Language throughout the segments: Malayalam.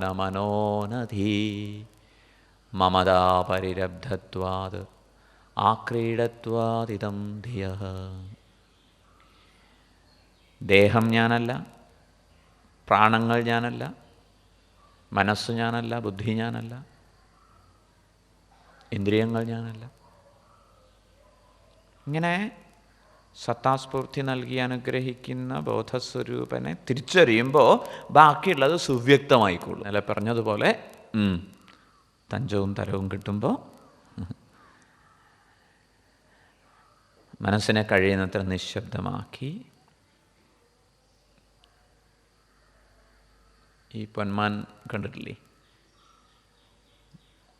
ന മനോനധീ മമതാ പരിരബ്ധത്വാത് ആക്രീഡത്വാദിതം ധിയഃ. ദേഹം ഞാനല്ല, പ്രാണങ്ങൾ ഞാനല്ല, മനസ്സ് ഞാനല്ല, ബുദ്ധി ഞാനല്ല, ഇന്ദ്രിയങ്ങൾ ഞാനല്ല. ഇങ്ങനെ സത്താസ്ഫൂർത്തി നൽകി അനുഗ്രഹിക്കുന്ന ബോധസ്വരൂപനെ തിരിച്ചറിയുമ്പോൾ ബാക്കിയുള്ളത് സുവ്യക്തമായിക്കോളും. അല്ല പറഞ്ഞതുപോലെ തഞ്ചവും തരവും കിട്ടുമ്പോൾ മനസ്സിനെ കഴിയുന്നത്ര നിശബ്ദമാക്കി ഈ പൊന്മാൻ കണ്ടിട്ടില്ലേ?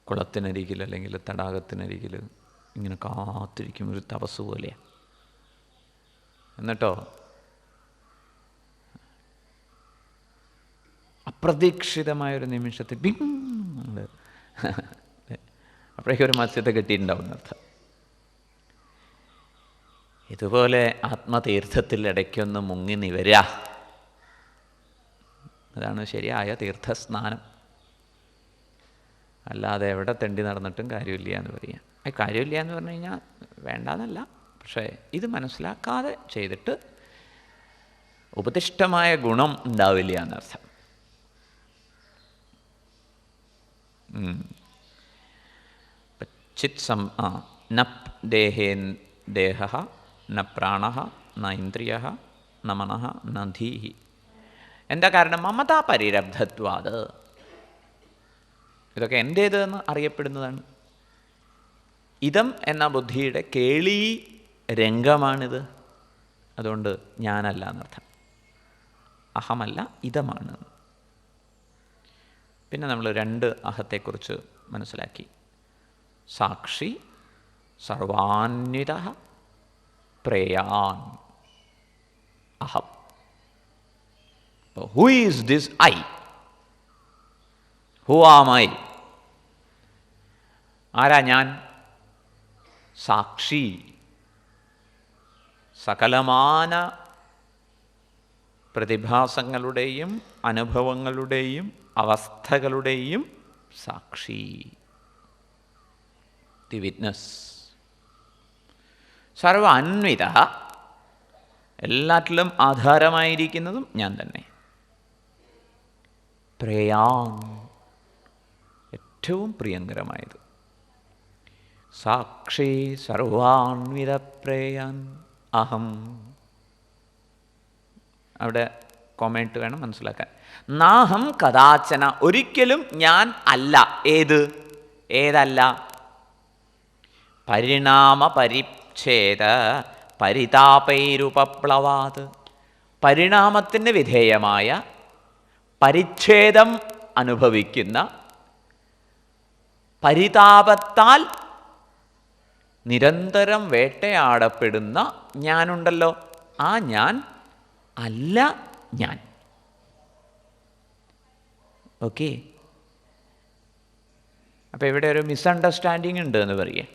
കുളത്തിനരികിൽ അല്ലെങ്കിൽ തടാകത്തിനരികിൽ ഇങ്ങനെ കാത്തിരിക്കും, ഒരു തപസ് പോലെയാണ്. എന്നിട്ടോ അപ്രതീക്ഷിതമായൊരു നിമിഷത്തിൽ അപ്പോഴേക്കും ഒരു മത്സ്യത്തെ കെട്ടിയിട്ടുണ്ടാവും അർത്ഥം. ഇതുപോലെ ആത്മതീർത്ഥത്തിൽ ഇടയ്ക്കൊന്ന് മുങ്ങി നിവരുക, അതാണ് ശരിയായ തീർത്ഥസ്നാനം. അല്ലാതെ എവിടെ തെണ്ടി നടന്നിട്ടും കാര്യമില്ല എന്ന് പറയാം. കാര്യമില്ല എന്ന് പറഞ്ഞു കഴിഞ്ഞാൽ വേണ്ടാന്നല്ല, പക്ഷേ ഇത് മനസ്സിലാക്കാതെ ചെയ്തിട്ട് ഉപദിഷ്ടമായ ഗുണം ഉണ്ടാവില്ല എന്നർത്ഥം. ന ദേഹ ന പ്രാണ ന ഇന്ദ്രിയ ന മനഃ ന ധീഹി. എന്താ കാരണം? മമതാ പരിരബ്ധത്വാത്. ഇതൊക്കെ എൻ്റേത് എന്ന് അറിയപ്പെടുന്നതാണ്. ഇതം എന്ന ബുദ്ധിയുടെ കേളി രംഗമാണിത്. അതുകൊണ്ട് ഞാനല്ല എന്നർത്ഥം. അഹമല്ല, ഇതമാണ്. പിന്നെ നമ്മൾ രണ്ട് അഹത്തെക്കുറിച്ച് മനസ്സിലാക്കി. സാക്ഷി, സർവാന്വിത, പ്രേയാൻ, അഹം. Who is this I? Who am I? ആരാ ഞാൻ? സാക്ഷി, സകലമാന പ്രതിഭാസങ്ങളുടെയും അനുഭവങ്ങളുടെയും അവസ്ഥകളുടെയും സാക്ഷി, ദി വിറ്റ്നസ്. സർവാന്വിത, എല്ലാറ്റിലും ആധാരമായിരിക്കുന്നതും ഞാൻ തന്നെ. പ്രേയാൻ, ഏറ്റവും പ്രിയങ്കരമായത്. സാക്ഷി സർവാന്വിത പ്രേയാൻ അഹം. അവിടെ കൊമേന്റ് വേണം മനസ്സിലാക്കാൻ. നാഹം കഥാചന, ഒരിക്കലും ഞാൻ അല്ല. ഏതല്ല? പരിണാമ പരിച്ഛേദ പരിതാപൈരുപപ്ലവാത്. പരിണാമത്തിന് വിധേയമായ, പരിച്ഛേദം അനുഭവിക്കുന്ന, പരിതാപത്താൽ നിരന്തരം വേട്ടയാടപ്പെടുന്ന ഞാനുണ്ടല്ലോ, ആ ഞാൻ അല്ല ഞാൻ. ഓക്കെ. അപ്പോൾ ഇവിടെ ഒരു മിസ്അണ്ടർസ്റ്റാൻഡിങ് ഉണ്ട് എന്ന് പറയാം.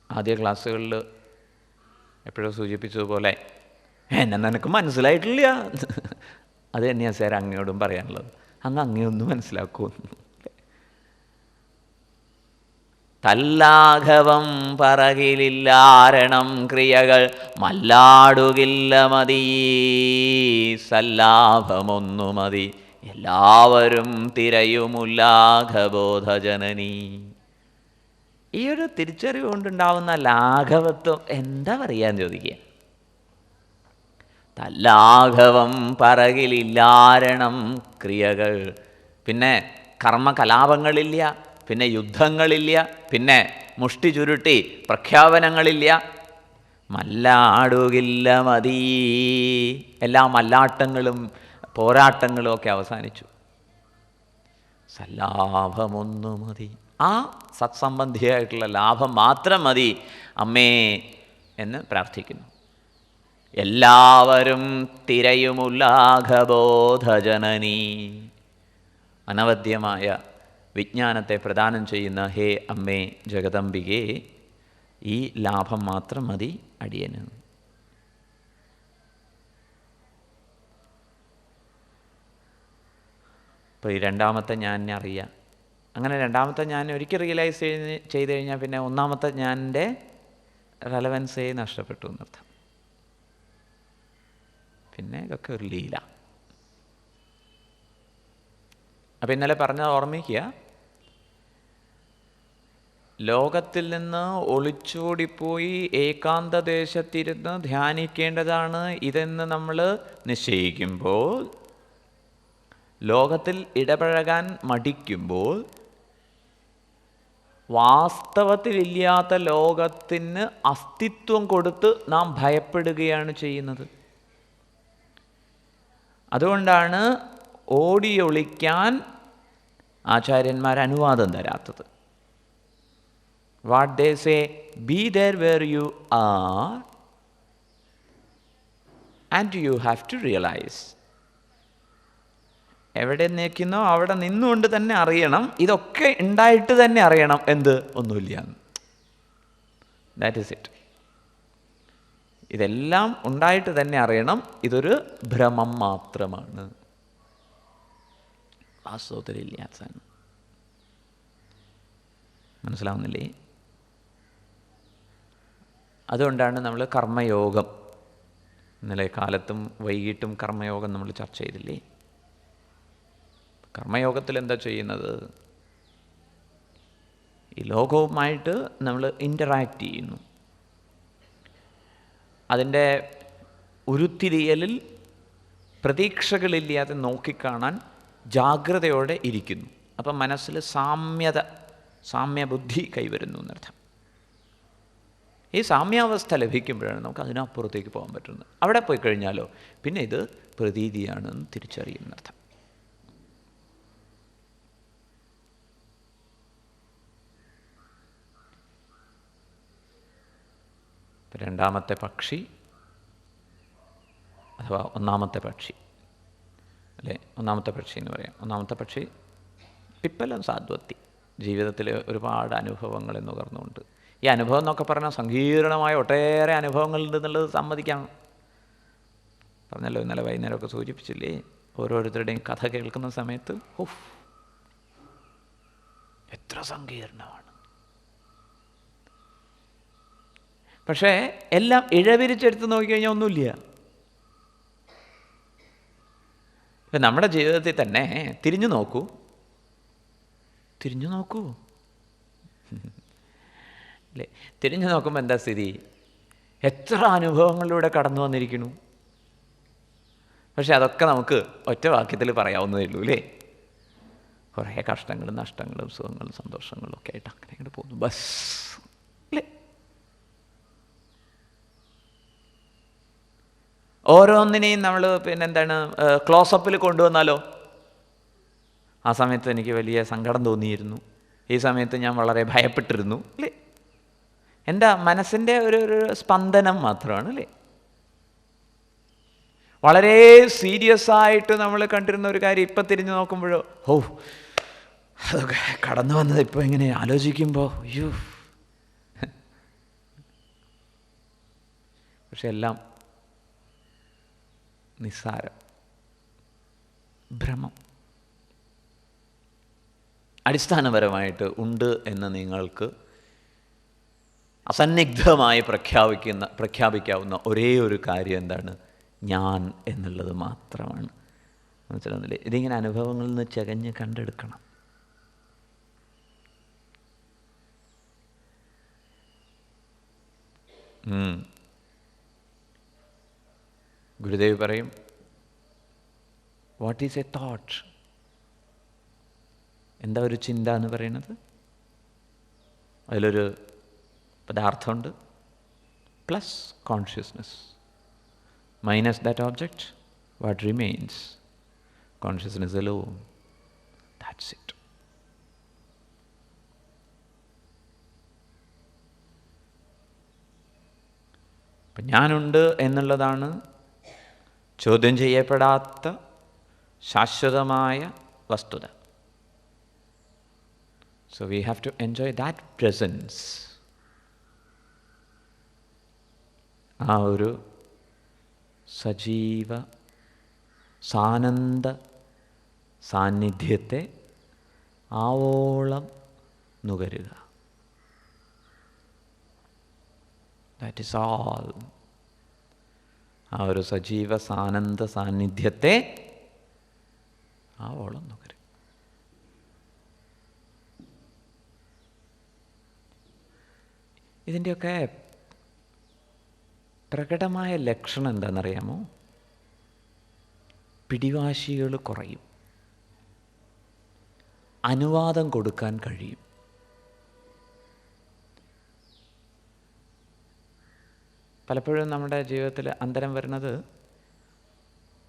ആദ്യ ക്ലാസ്സുകളിൽ എപ്പോഴും സൂചിപ്പിച്ചതുപോലെ എന്നെ നിനക്ക് മനസ്സിലായിട്ടില്ല. അത് തന്നെയാണ് സാർ അങ്ങയോടും പറയാനുള്ളത്. അങ്ങയൊന്നും മനസ്സിലാക്കൂ. തല്ലാഘവം പറകിലില്ലാരണം ക്രിയകൾ മല്ലാടുകില്ല മതി, സല്ലാഭമൊന്നു മതി എല്ലാവരും തിരയുമുല്ലാഘബോധജനനി. ഈ ഒരു തിരിച്ചറിവ് കൊണ്ടുണ്ടാവുന്ന ലാഘവത്വം എന്താ പറയാന്ന് ചോദിക്കുക. തല്ലാഘവം പറകിലില്ലാരണം ക്രിയകൾ, പിന്നെ കർമ്മകലാപങ്ങളില്ല, പിന്നെ യുദ്ധങ്ങളില്ല, പിന്നെ മുഷ്ടി ചുരുട്ടി പ്രഖ്യാപനങ്ങളില്ല. മല്ലാടുകില്ല മതി, എല്ലാ മല്ലാട്ടങ്ങളും പോരാട്ടങ്ങളും ഒക്കെ അവസാനിച്ചു. സല്ലാഭമൊന്നു മതി, ആ സത്സംബന്ധിയായിട്ടുള്ള ലാഭം മാത്രം മതി അമ്മേ എന്ന് പ്രാർത്ഥിക്കുന്നു. എല്ലാവരും തിരയുമുല്ലാഘബോധജനനി. അനവദ്യമായ വിജ്ഞാനത്തെ പ്രദാനം ചെയ്യുന്ന ഹേ അമ്മേ ജഗദംബികേ, ഈ ലാഭം മാത്രം മതി അടിയന്. അപ്പോൾ ഈ രണ്ടാമത്തെ ഞാനിനെ അറിയാം. അങ്ങനെ രണ്ടാമത്തെ ഞാൻ ഒരിക്കൽ റിയലൈസ് ചെയ്ത് കഴിഞ്ഞാൽ പിന്നെ ഒന്നാമത്തെ ഞാനിൻ്റെ റെലവൻസേ നഷ്ടപ്പെട്ടു എന്നർത്ഥം. പിന്നെ ഇതൊക്കെ ഒരു ലീല. അപ്പം ഇന്നലെ പറഞ്ഞത് ഓർമ്മിക്കുക, ലോകത്തിൽ നിന്ന് ഒളിച്ചോടിപ്പോയി ഏകാന്തദേശത്തിരുന്ന് ധ്യാനിക്കേണ്ടതാണ് ഇതെന്ന് നമ്മൾ നിശ്ചയിക്കുമ്പോൾ, ലോകത്തിൽ ഇടപഴകാൻ മടിക്കുമ്പോൾ, വാസ്തവത്തിലില്ലാത്ത ലോകത്തിന് അസ്തിത്വം കൊടുത്ത് നാം ഭയപ്പെടുകയാണ് ചെയ്യുന്നത്. അതുകൊണ്ടാണ് ഓടിയൊളിക്കാൻ ആചാര്യന്മാർ അനുവാദം തരാത്തത്. What they say, be there where you are and you have to realise. എവിടെ നിൽക്കുന്നോ അവിടെ നിന്നുകൊണ്ട് തന്നെ അറിയണം. ഇതൊക്കെ ഉണ്ടായിട്ട് തന്നെ അറിയണം എന്ത്, ഒന്നുമില്ല. That is it. ഇതെല്ലാം ഉണ്ടായിട്ട് തന്നെ അറിയണം, ഇതൊരു ഭ്രമം മാത്രമാണ്, വാസ്തവത്തിലില്ലാത്ത. മനസ്സിലാവുന്നില്ലേ? അതുകൊണ്ടാണ് നമ്മൾ കർമ്മയോഗം, ഇന്നലെ കാലത്തും വൈകിട്ടും കർമ്മയോഗം നമ്മൾ ചർച്ച ചെയ്തില്ലേ. കർമ്മയോഗത്തിൽ എന്താ ചെയ്യുന്നത്? ഈ ലോകവുമായിട്ട് നമ്മൾ ഇൻ്ററാക്റ്റ് ചെയ്യുന്നു. അതിൻ്റെ ഉരുത്തിരിയലിൽ പ്രതീക്ഷകളില്ലാതെ നോക്കിക്കാണാൻ ജാഗ്രതയോടെ ഇരിക്കുന്നു. അപ്പം മനസ്സിൽ സാമ്യബുദ്ധി കൈവരുന്നു എന്നർത്ഥം. ഈ സാമ്യാവസ്ഥ ലഭിക്കുമ്പോഴാണ് നമുക്ക് അതിനപ്പുറത്തേക്ക് പോകാൻ പറ്റുന്നത്. അവിടെ പോയി കഴിഞ്ഞാലോ പിന്നെ ഇത് പ്രതീതിയാണെന്ന് തിരിച്ചറിയുന്നർത്ഥം. രണ്ടാമത്തെ പക്ഷി അഥവാ ഒന്നാമത്തെ പക്ഷി അല്ലേ, ഒന്നാമത്തെ പക്ഷി എന്ന് പറയാം. ഒന്നാമത്തെ പക്ഷി പിപ്പലം സാധ്വത്തി, ജീവിതത്തിൽ ഒരുപാട് അനുഭവങ്ങൾ നുകർന്നുകൊണ്ട്. ഈ അനുഭവം എന്നൊക്കെ പറഞ്ഞാൽ സങ്കീർണമായ ഒട്ടേറെ അനുഭവങ്ങളുണ്ട് എന്നുള്ളത് സമ്മതിക്കാം. പറഞ്ഞല്ലോ, ഇന്നലെ വൈകുന്നേരമൊക്കെ സൂചിപ്പിച്ചില്ലേ, ഓരോരുത്തരുടെയും കഥ കേൾക്കുന്ന സമയത്ത് എത്ര സങ്കീർണമാണ്. പക്ഷേ എല്ലാം ഇഴവിരിച്ചെടുത്ത് നോക്കിക്കഴിഞ്ഞാൽ ഒന്നുമില്ല. ഇപ്പം നമ്മുടെ ജീവിതത്തിൽ തന്നെ തിരിഞ്ഞു നോക്കൂ അല്ലേ? തിരിഞ്ഞു നോക്കുമ്പോൾ എന്താ സ്ഥിതി? എത്ര അനുഭവങ്ങളിലൂടെ കടന്നു വന്നിരിക്കുന്നു. പക്ഷെ അതൊക്കെ നമുക്ക് ഒറ്റ വാക്യത്തിൽ പറയാവുന്നതേ ഉള്ളൂ അല്ലേ. കുറേ കഷ്ടങ്ങളും നഷ്ടങ്ങളും സുഖങ്ങളും സന്തോഷങ്ങളും ഒക്കെ ആയിട്ട് അങ്ങനെ അങ്ങോട്ട് പോകുന്നു, ബസ് അല്ലേ. ഓരോന്നിനെയും നമ്മൾ പിന്നെന്താണ് ക്ലോസപ്പിൽ കൊണ്ടുവന്നാലോ, ആ സമയത്ത് എനിക്ക് വലിയ സങ്കടം തോന്നിയിരുന്നു, ഈ സമയത്ത് ഞാൻ വളരെ ഭയപ്പെട്ടിരുന്നു അല്ലേ. എന്താ, മനസ്സിൻ്റെ ഒരു സ്പന്ദനം മാത്രമാണ് അല്ലേ. വളരെ സീരിയസ് ആയിട്ട് നമ്മൾ കണ്ടിരുന്ന ഒരു കാര്യം ഇപ്പം തിരിഞ്ഞു നോക്കുമ്പോഴോ അതൊക്കെ കടന്നു വന്നത് ഇപ്പോൾ ഇങ്ങനെ ആലോചിക്കുമ്പോൾ അയ്യോ. പക്ഷെ എല്ലാം നിസ്സാരം, ഭ്രമം. അടിസ്ഥാനപരമായിട്ട് ഉണ്ട് എന്ന് നിങ്ങൾക്ക് അസന്നിഗ്ധമായി പ്രഖ്യാപിക്കാവുന്ന ഒരേ ഒരു കാര്യം എന്താണ്? ഞാൻ എന്നുള്ളത് മാത്രമാണ്. മനസ്സിലാവുന്നില്ലേ? ഇതിങ്ങനെ അനുഭവങ്ങളിൽ നിന്ന് ചകഞ്ഞ് കണ്ടെടുക്കണം. ഗുരുദേവ് പറയും, വാട്ട് ഈസ് എ തോട്ട്? എന്താ ഒരു ചിന്ത എന്ന് പറയുന്നത്? അതിലൊരു പദാർത്ഥമുണ്ട്, plus consciousness, minus that object, what remains? Consciousness alone. That's it. അപ്പം ഞാനുണ്ട് എന്നുള്ളതാണ് ചോദ്യം ചെയ്യപ്പെടാത്ത ശാശ്വതമായ വസ്തുത. So we have to enjoy that presence. ആ ഒരു സജീവ സാനന്ദ സാന്നിധ്യത്തെ ആവോളം നുകരുക. That is all. ആ ഒരു സജീവ സാനന്ദ സാന്നിധ്യത്തെ ആവോളം നുകരുക. ഇതിൻ്റെയൊക്കെ പ്രകടമായ ലക്ഷണം എന്താണെന്നറിയാമോ? പിടിവാശികൾ കുറയും, അനുവാദം കൊടുക്കാൻ കഴിയും. പലപ്പോഴും നമ്മുടെ ജീവിതത്തിൽ അന്തരം വരുന്നത്,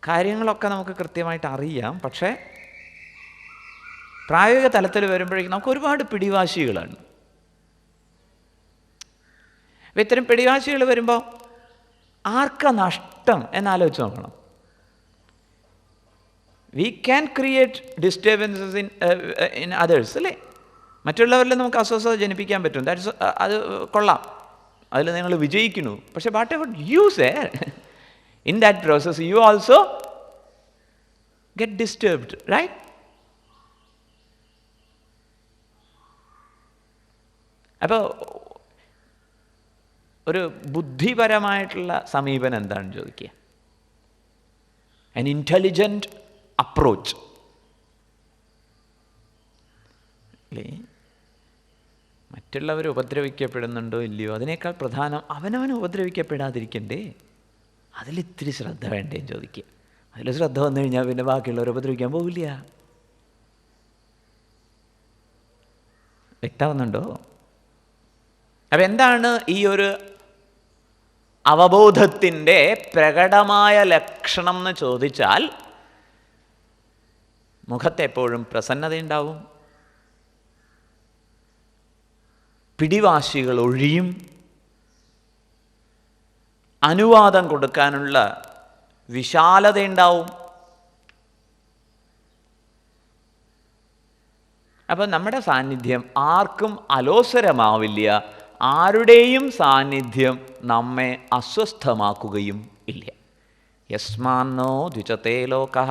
കാര്യങ്ങളൊക്കെ നമുക്ക് കൃത്യമായിട്ട് അറിയാം, പക്ഷേ പ്രായോഗിക തലത്തിൽ വരുമ്പോഴേക്കും നമുക്ക് ഒരുപാട് പിടിവാശികളാണ്. അപ്പം ഇത്തരം പിടിവാശികൾ വരുമ്പോൾ ആർക്കാ നഷ്ടം എന്നാലോചിച്ച് നോക്കണം. We can create disturbances in others, അല്ലേ? മറ്റുള്ളവരിൽ നമുക്ക് അസ്വസ്ഥത ജനിപ്പിക്കാൻ പറ്റും. ദാറ്റ്സ് അത് കൊള്ളാം, അതിൽ നിങ്ങൾ വിജയിക്കുന്നു. പക്ഷേ whatever you say in that process you also get disturbed, right? അപ്പോൾ ഒരു ബുദ്ധിപരമായിട്ടുള്ള സമീപനം എന്താണെന്ന് ചോദിക്കുക. ആൻ ഇൻ്റലിജൻറ്റ് അപ്രോച്ച്, അല്ലേ? മറ്റുള്ളവർ ഉപദ്രവിക്കപ്പെടുന്നുണ്ടോ ഇല്ലയോ അതിനേക്കാൾ പ്രധാനം അവനവൻ ഉപദ്രവിക്കപ്പെടാതിരിക്കണ്ടേ, അതിലിത്തിരി ശ്രദ്ധ വേണ്ടേന്ന് ചോദിക്കുക. അതിൽ ശ്രദ്ധ വന്നു കഴിഞ്ഞാൽ പിന്നെ ബാക്കിയുള്ളവർ ഉപദ്രവിക്കാൻ പോവില്ല. വ്യക്തമാവുന്നുണ്ടോ? അപ്പം എന്താണ് ഈ ഒരു അവബോധത്തിൻ്റെ പ്രകടമായ ലക്ഷണം എന്ന് ചോദിച്ചാൽ, മുഖത്തെപ്പോഴും പ്രസന്നതയുണ്ടാവും, പിടിവാശികൾ ഒഴിയും, അനുവാദം കൊടുക്കാനുള്ള വിശാലതയുണ്ടാവും. അപ്പം നമ്മുടെ സാന്നിധ്യം ആർക്കും അലോസരമാവില്ല, ആരുടെയും സാന്നിധ്യം നമ്മെ അസ്വസ്ഥമാക്കുകയും ഇല്ല. യസ്മാന്നോ ദ്വിജത്തെ ലോകഃ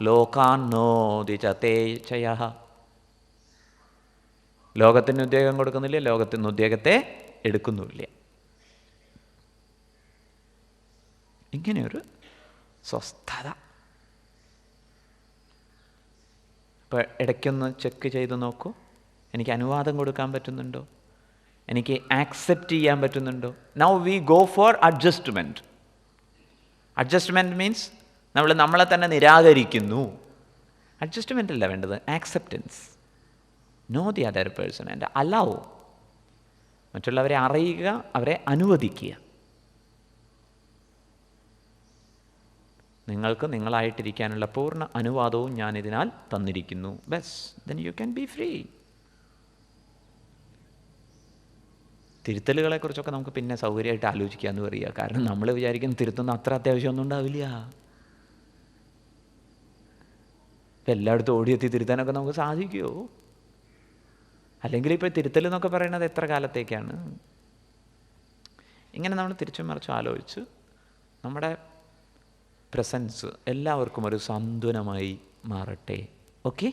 ലോകാന്നോ ദ്വിജത്തെ ചയഃ. ലോകത്തിന് ഉദ്യോഗം കൊടുക്കുന്നില്ല, ലോകത്തിന് ഉദ്യോഗത്തെ എടുക്കുന്നുമില്ല. ഇങ്ങനെയൊരു സ്വസ്ഥത. ഇപ്പോൾ ഇടയ്ക്കൊന്ന് ചെക്ക് ചെയ്ത് നോക്കൂ, എനിക്ക് അനുവാദം കൊടുക്കാൻ പറ്റുന്നുണ്ടോ, എനിക്ക് ആക്സെപ്റ്റ് ചെയ്യാൻ പറ്റുന്നുണ്ടോ? Now we go for adjustment. Adjustment means നമ്മൾ നമ്മളെ തന്നെ നിരാകരിക്കുന്നു. അഡ്ജസ്റ്റ്മെൻ്റ് അല്ല വേണ്ടത്, acceptance. Know the other person and allow. മറ്റുള്ളവരെ അറിയുക, അവരെ അനുവദിക്കുക. നിങ്ങൾക്ക് നിങ്ങളായിട്ടിരിക്കാനുള്ള പൂർണ്ണ അനുവാദവും ഞാൻ ഇതിനാൽ തന്നിരിക്കുന്നു. ബസ്, then you can be free. തിരുത്തലുകളെക്കുറിച്ചൊക്കെ നമുക്ക് പിന്നെ സൗകര്യമായിട്ട് ആലോചിക്കാമെന്ന് പറയുക. കാരണം നമ്മൾ വിചാരിക്കുന്ന തിരുത്തുന്ന അത്ര അത്യാവശ്യമൊന്നും ഉണ്ടാവില്ല. ഇപ്പം എല്ലായിടത്തും ഓടിയെത്തി തിരുത്താനൊക്കെ നമുക്ക് സാധിക്കുമോ? അല്ലെങ്കിൽ ഇപ്പോൾ തിരുത്തൽ എന്നൊക്കെ പറയുന്നത് എത്ര കാലത്തേക്കാണ്? ഇങ്ങനെ നമ്മൾ തിരിച്ചും മറിച്ചും ആലോചിച്ച് നമ്മുടെ പ്രസൻസ് എല്ലാവർക്കും ഒരു സാന്ത്വനമായി മാറട്ടെ. ഓക്കെ?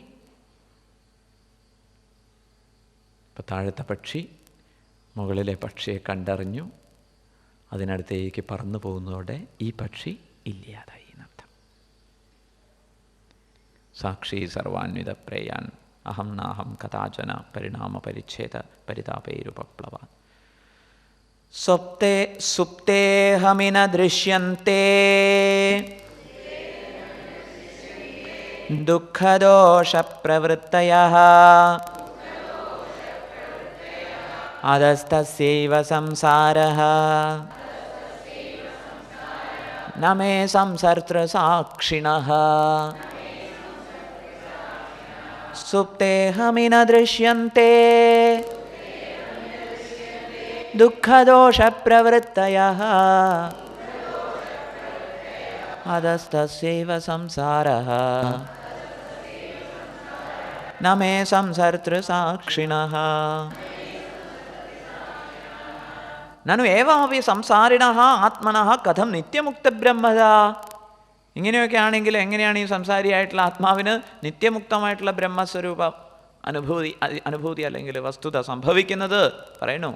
ഇപ്പം താഴത്തെ പക്ഷി മുകളിലെ പക്ഷിയെ കണ്ടറിഞ്ഞു, അതിനടുത്തേക്ക് പറന്നു പോകുന്നതോടെ ഈ പക്ഷി ഇല്ലാതായി എന്നർത്ഥം. സാക്ഷി സർവാന്വിത പ്രേയാൻ അഹം നാഹം കഥാചന പരിണാമ പരിച്ഛേദ പരിതാപേരുപപ്ലവ. സുപ്തേഹമിന ദൃശ്യന്തെ ദുഃഖദോഷ പ്രവൃത്തയഃ അധസ്തസ്യൈവ സംസാരഃ ന മേ സംസർതൃസാക്ഷിണഃ. സുപ്തേഹമിന ദൃശ്യന്തെ ദുഃഖദോഷ പ്രവൃത്തയഃ അധസ്തസ്യൈവ സംസാരഃ ന മേ സംസർതൃസാക്ഷിണഃ. നനു ഏവാപി സംസാരിണഃ ആത്മനഃ കഥം നിത്യമുക്തബ്രഹ്മദ. ഇങ്ങനെയൊക്കെ ആണെങ്കിൽ എങ്ങനെയാണ് ഈ സംസാരിയായിട്ടുള്ള ആത്മാവിന് നിത്യമുക്തമായിട്ടുള്ള ബ്രഹ്മസ്വരൂപ അനുഭൂതി അല്ലെങ്കിൽ വസ്തുത സംഭവിക്കുന്നത്? പറയണു,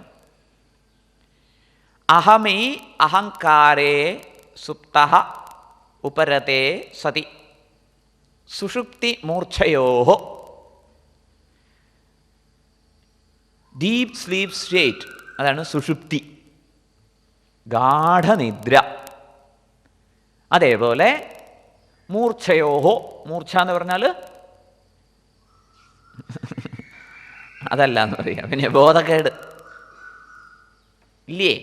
അഹമീ അഹങ്കാരേ സുപ്തഃ ഉപരതേ സതി സുഷുപ്തി മൂർച്ഛയോ ഡീപ് സ്ലീപ്പ് സ്റ്റേറ്റ്, അതാണ് സുഷുപ്തി, ഗാഠനിദ്ര. അതേപോലെ മൂർച്ഛയോഹോ, മൂർച്ഛ എന്ന് പറഞ്ഞാൽ അതല്ല എന്ന് പറയാം, പിന്നെ ബോധക്കേട് ഇല്ലേ,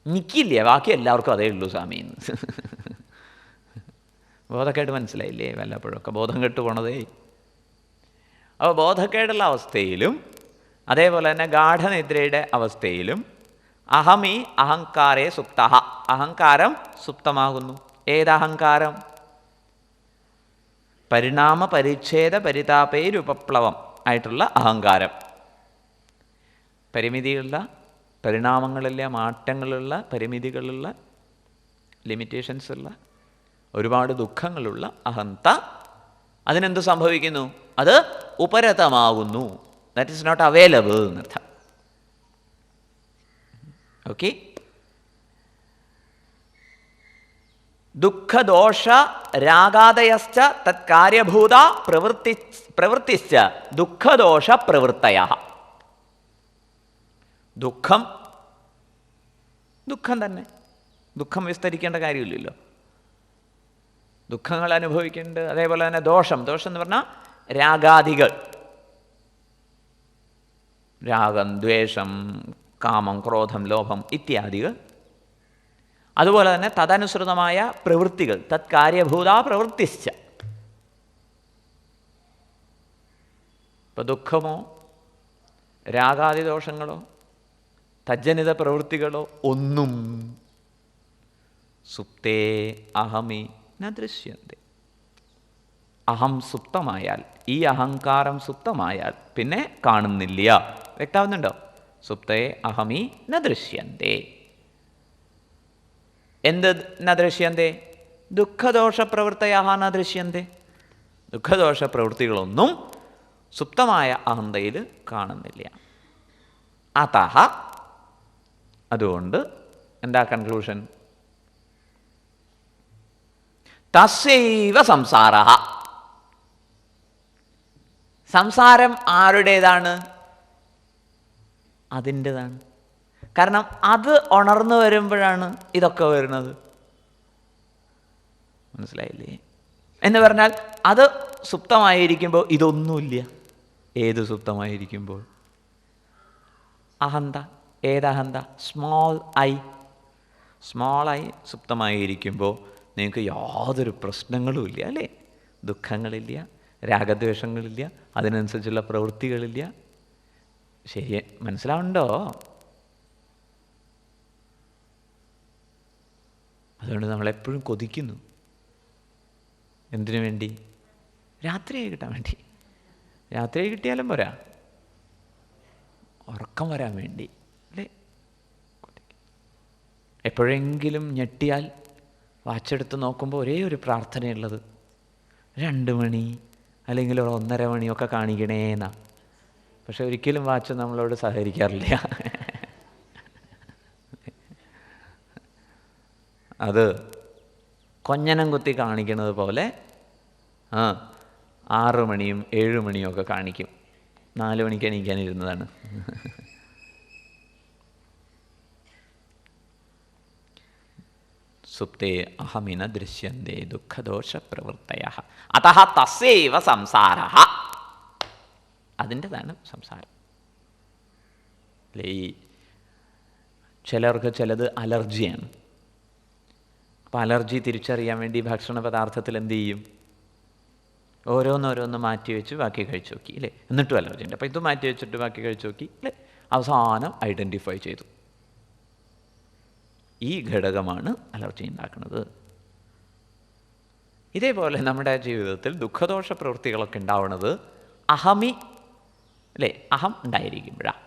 എനിക്കില്ലേ, ബാക്കി എല്ലാവർക്കും അതേ ഉള്ളൂ സ്വാമിന്ന്. ബോധക്കേട് മനസ്സിലായില്ലേ? വല്ലപ്പോഴൊക്കെ ബോധം കെട്ട് പോണതേ. അപ്പോൾ ബോധക്കേടുള്ള അവസ്ഥയിലും അതേപോലെ തന്നെ ഗാഠനിദ്രയുടെ അവസ്ഥയിലും അഹമീ അഹങ്കാരേ സുപ്തഃ, അഹങ്കാരം സുപ്തമാകുന്നു. ഏതഹങ്കാരം? പരിണാമ പരിച്ഛേദ പരിതാപേരുപപ്ലവം ആയിട്ടുള്ള അഹങ്കാരം. പരിമിതിയുള്ള, പരിണാമങ്ങളില്ല, മാറ്റങ്ങളുള്ള, പരിമിതികളുള്ള, ലിമിറ്റേഷൻസ് ഉള്ള, ഒരുപാട് ദുഃഖങ്ങളുള്ള അഹന്ത. അതിനെന്ത് സംഭവിക്കുന്നു? അത് ഉപരതമാകുന്നു. ദാറ്റ് ഈസ് നോട്ട് അവൈലബിൾ എന്നർത്ഥം. ഓക്കെ. ദുഃഖദോഷ രാഗാദയശ്ച തത്കാര്യഭൂത പ്രവൃത്തിശ്ച ദുഃഖദോഷ പ്രവൃത്തയഃ. ദുഃഖം ദുഃഖം തന്നെ, ദുഃഖം വിസ്തരിക്കേണ്ട കാര്യമില്ലല്ലോ, ദുഃഖങ്ങൾ അനുഭവിക്കേണ്ടത്. അതേപോലെ തന്നെ ദോഷം, ദോഷം എന്ന് പറഞ്ഞാൽ രാഗാദികൾ, രാഗം, ദ്വേഷം, കാമം, ക്രോധം, ലോഭം ഇത്യാദികൾ. അതുപോലെ തന്നെ തദനുസൃതമായ പ്രവൃത്തികൾ, തത്കാര്യഭൂത പ്രവൃത്തിശ്ച. ഇപ്പം ദുഃഖമോ രാഗാദിദോഷങ്ങളോ തജ്ജനിത പ്രവൃത്തികളോ ഒന്നും സുപ്തേ അഹമി ന ദൃശ്യന്തെ. അഹം സുപ്തമായാൽ, ഈ അഹങ്കാരം സുപ്തമായാൽ പിന്നെ കാണുന്നില്ല. വ്യക്തമാവുന്നുണ്ടോ? സുപ്തേ അഹമി ന ദൃശ്യന്തെ. എന്ത് ന ദൃശ്യന്തെ? ദുഃഖദോഷ പ്രവൃത്തയഃ ന ദൃശ്യന്തെ. ദുഃഖദോഷ പ്രവൃത്തികളൊന്നും സുപ്തമായ അഹന്തയിൽ കാണുന്നില്ല. അതഃ, അതുകൊണ്ട് എന്താ കൺക്ലൂഷൻ? തസ്യൈവ സംസാരഃ. സംസാരം ആരുടേതാണ്? അതിൻ്റെതാണ്. കാരണം അത് ഉണർന്നു വരുമ്പോഴാണ് ഇതൊക്കെ വരുന്നത്. മനസ്സിലായില്ലേ? എന്ന് പറഞ്ഞാൽ അത് സുപ്തമായിരിക്കുമ്പോൾ ഇതൊന്നുമില്ല. ഏത് സുപ്തമായിരിക്കുമ്പോൾ? അഹന്ത. ഏതഹന്ത? Small I. സ്മോൾ ഐ സുപ്തമായിരിക്കുമ്പോൾ നിങ്ങൾക്ക് യാതൊരു പ്രശ്നങ്ങളും ഇല്ല, അല്ലേ? ദുഃഖങ്ങളില്ല, രാഗദ്വേഷങ്ങളില്ല, അതിനനുസരിച്ചുള്ള പ്രവൃത്തികളില്ല. ശരി, മനസ്സിലാവുന്നുണ്ടോ? അതുകൊണ്ട് നമ്മളെപ്പോഴും കൊതിക്കുന്നു. എന്തിനു വേണ്ടി? രാത്രിയായി കിട്ടാൻ വേണ്ടി. രാത്രിയായി കിട്ടിയാലും പോരാ, ഉറക്കം വരാൻ വേണ്ടി, അല്ലേ? എപ്പോഴെങ്കിലും ഞെട്ടിയാൽ വാച്ചെടുത്ത് നോക്കുമ്പോൾ ഒരേ ഒരു പ്രാർത്ഥനയുള്ളത് 2 മണി അല്ലെങ്കിൽ 1:30 മണിയൊക്കെ കാണിക്കണേന്നാ. പക്ഷെ ഒരിക്കലും വാച്ച് നമ്മളോട് സഹകരിക്കാറില്ല. അത് കൊഞ്ഞനം കുത്തി കാണിക്കുന്നത് പോലെ 6 മണിയും 7 മണിയും ഒക്കെ കാണിക്കും. 4 മണിക്ക് എണീക്കാനിരുന്നതാണ്. സുപ്തേ അഹമിന ദൃശ്യന്തേ ദുഃഖദോഷ പ്രവൃത്തയഃ അതഃ തസ്യൈവ സംസാരഃ. അതിൻ്റെതാണ് സംസാരം. അല്ലേ? ഈ ചിലർക്ക് ചിലത് അലർജിയാണ്. അപ്പോൾ അലർജി തിരിച്ചറിയാൻ വേണ്ടി ഭക്ഷണ പദാർത്ഥത്തിൽ എന്ത് ചെയ്യും? ഓരോന്നോരോന്ന് മാറ്റി വെച്ച് ബാക്കി കഴിച്ചു നോക്കി, അല്ലേ? എന്നിട്ടും അലർജി ഉണ്ട്. അപ്പോൾ ഇത് മാറ്റി വെച്ചിട്ട് ബാക്കി കഴിച്ചു നോക്കി, അല്ലേ? അവസാനം ഐഡൻറ്റിഫൈ ചെയ്തു, ഈ ഘടകമാണ് അലർജി ഉണ്ടാക്കുന്നത്. ഇതേപോലെ നമ്മുടെ ജീവിതത്തിൽ ദുഃഖദോഷ പ്രവൃത്തികളൊക്കെ ഉണ്ടാവുന്നത് അഹമി, അല്ലേ? അഹം ഉണ്ടായിരിക്കുമ്പോഴാണ്.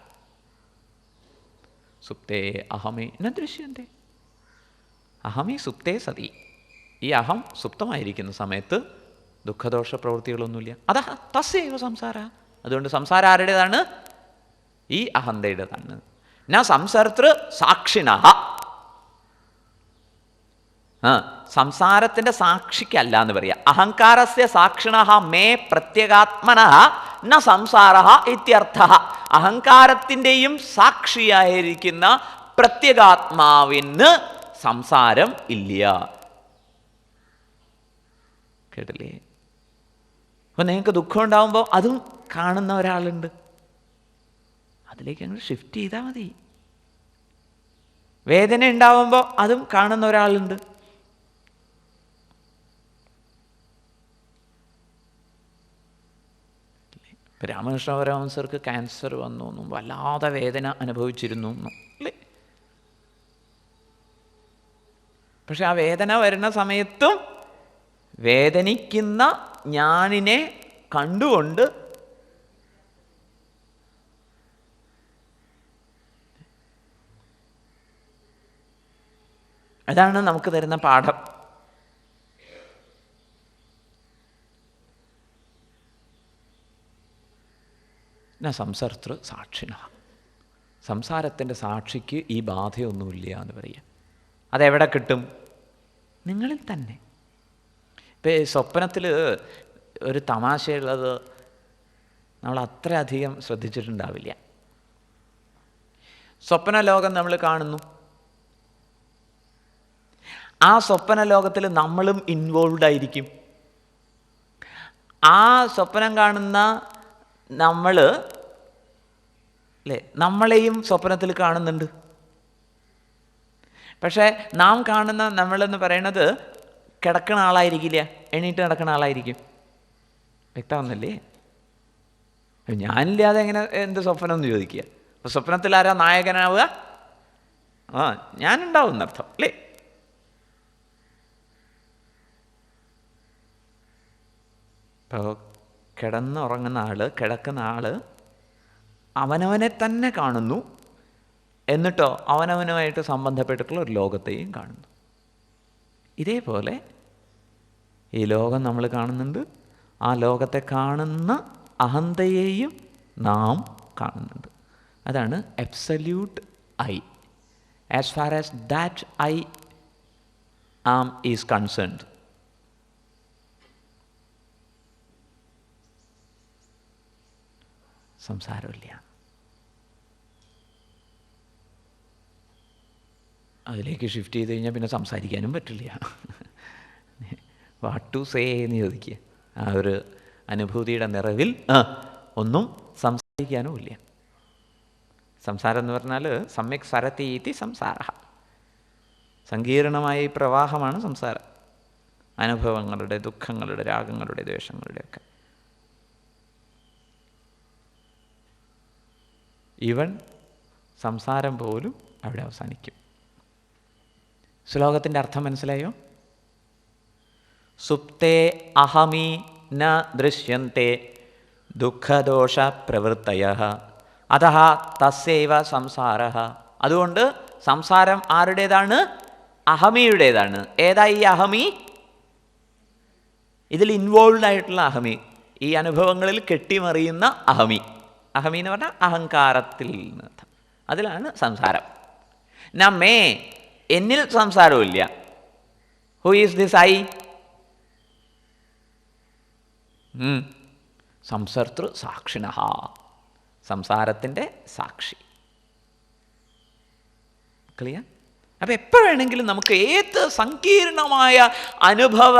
സുപ്തേ അഹമി ന ദൃശ്യന്തേ. അഹമി സുപ്തേ സതി. ഈ അഹം സുപ്തമായിരിക്കുന്ന സമയത്ത് ദുഃഖദോഷ പ്രവൃത്തികളൊന്നുമില്ല. അതാ തസ്യൈവ സംസാര. അതുകൊണ്ട് സംസാരം ആരുടേതാണ്? ഈ അഹന്തയുടേതാണ്. ന സംസർത്തൃ സാക്ഷിണഃ. സംസാരത്തിൻ്റെ സാക്ഷിക്കല്ല എന്ന് പറയാം. അഹങ്കാരസ്യ സാക്ഷിണഃ മേ പ്രത്യേകാത്മനഃ ന സംസാരഃ ഇത്യർത്ഥഃ. അഹങ്കാരത്തിൻ്റെയും സാക്ഷിയായിരിക്കുന്ന പ്രത്യേകാത്മാവിന് സംസാരം ഇല്ല. കേട്ടില്ലേ? അപ്പം നിങ്ങൾക്ക് ദുഃഖം ഉണ്ടാകുമ്പോൾ അതും കാണുന്ന ഒരാളുണ്ട്, അതിലേക്ക് അങ്ങോട്ട് ഷിഫ്റ്റ് ചെയ്താൽ മതി. വേദന ഉണ്ടാവുമ്പോൾ അതും കാണുന്ന ഒരാളുണ്ട്. രാമകൃഷ്ണ പരമഹംസർക്ക് ക്യാൻസർ വന്നു എന്നും വല്ലാതെ വേദന അനുഭവിച്ചിരുന്നു എന്നും അല്ലേ? പക്ഷെ ആ വേദന വരുന്ന സമയത്തും വേദനിക്കുന്ന ഞാനിനെ കണ്ടുകൊണ്ട് അതാണ് നമുക്ക് തരുന്ന പാഠം. സംസർത്തൃ സാക്ഷിണ. സംസാരത്തിൻ്റെ സാക്ഷിക്ക് ഈ ബാധയൊന്നുമില്ല എന്ന് പറയാം. അതെവിടെ കിട്ടും? നിങ്ങളിൽ തന്നെ. ഇപ്പം സ്വപ്നത്തിൽ ഒരു തമാശയുള്ളത് നമ്മൾ അത്രയധികം ശ്രദ്ധിച്ചിട്ടുണ്ടാവില്ല. സ്വപ്ന ലോകം നമ്മൾ കാണുന്നു. ആ സ്വപ്ന ലോകത്തിൽ നമ്മളും ഇൻവോൾവ് ആയിരിക്കും. ആ സ്വപ്നം കാണുന്ന നമ്മൾ അല്ലേ, നമ്മളെയും സ്വപ്നത്തിൽ കാണുന്നുണ്ട്. പക്ഷേ നാം കാണുന്ന നമ്മളെന്ന് പറയണത് കിടക്കുന്ന ആളായിരിക്കില്ല, എണീറ്റ് നടക്കുന്ന ആളായിരിക്കും. വ്യക്തമാകുന്നില്ലേ? ഞാനില്ലാതെ എങ്ങനെ എന്ത് സ്വപ്നം എന്ന് ചോദിക്കുക. അപ്പോൾ സ്വപ്നത്തിൽ ആരാ നായകനാവുക? ഞാനുണ്ടാവും എന്നർത്ഥം അല്ലേ? ഇപ്പോൾ കിടന്നുറങ്ങുന്ന ആൾ, കിടക്കുന്ന ആൾ അവനവനെ തന്നെ കാണുന്നു, എന്നിട്ടോ അവനവനുമായിട്ട് സംബന്ധപ്പെട്ടിട്ടുള്ള ഒരു ലോകത്തെയും കാണുന്നു. ഇതേപോലെ ഈ ലോകം നമ്മൾ കാണുന്നുണ്ട്, ആ ലോകത്തെ കാണുന്ന അഹന്തയെയും നാം കാണുന്നുണ്ട്. അതാണ് absolute I. As far as that I am is concerned. സംസാരമില്ല. അതിലേക്ക് ഷിഫ്റ്റ് ചെയ്ത് കഴിഞ്ഞാൽ പിന്നെ സംസാരിക്കാനും പറ്റില്ല. വാട്ട് ടു സേ എന്ന് ചോദിക്കുക. ആ ഒരു അനുഭൂതിയുടെ നിറവിൽ ഒന്നും സംസാരിക്കാനും ഇല്ല. സംസാരം എന്ന് പറഞ്ഞാൽ സമ്യക് സരതി ഇതി സംസാര. സങ്കീർണമായ ഈ പ്രവാഹമാണ് സംസാരം. അനുഭവങ്ങളുടെ, ദുഃഖങ്ങളുടെ, രാഗങ്ങളുടെ, ദ്വേഷങ്ങളുടെയൊക്കെ. ഈവൻ സംസാരം പോലും അവിടെ അവസാനിക്കും. ശ്ലോകത്തിൻ്റെ അർത്ഥം മനസ്സിലായോ? സുപ്തേ അഹമി ന ദൃശ്യന്തെ ദുഃഖദോഷ പ്രവൃത്തയഃ അതഃ തസ്യൈവ സംസാരഃ. അതുകൊണ്ട് സംസാരം ആരുടേതാണ്? അഹമിയുടേതാണ്. ഏതാ ഈ അഹമി? ഇതിൽ ഇൻവോൾവ് ആയിട്ടുള്ള അഹമി, ഈ അനുഭവങ്ങളിൽ കെട്ടിമറിയുന്ന അഹമി. അഹമി എന്ന് പറഞ്ഞാൽ അഹങ്കാരത്തിൽ നിന്ന്, അതിലാണ് സംസാരം. മേ, എന്നിൽ സംസാരമില്ല. Who is this I? സംസർത്തൃ സാക്ഷിണഃ, സംസാരത്തിൻ്റെ സാക്ഷി. ക്ലിയർ? അപ്പം എപ്പോൾ വേണമെങ്കിലും നമുക്ക് ഏത് സങ്കീർണമായ അനുഭവ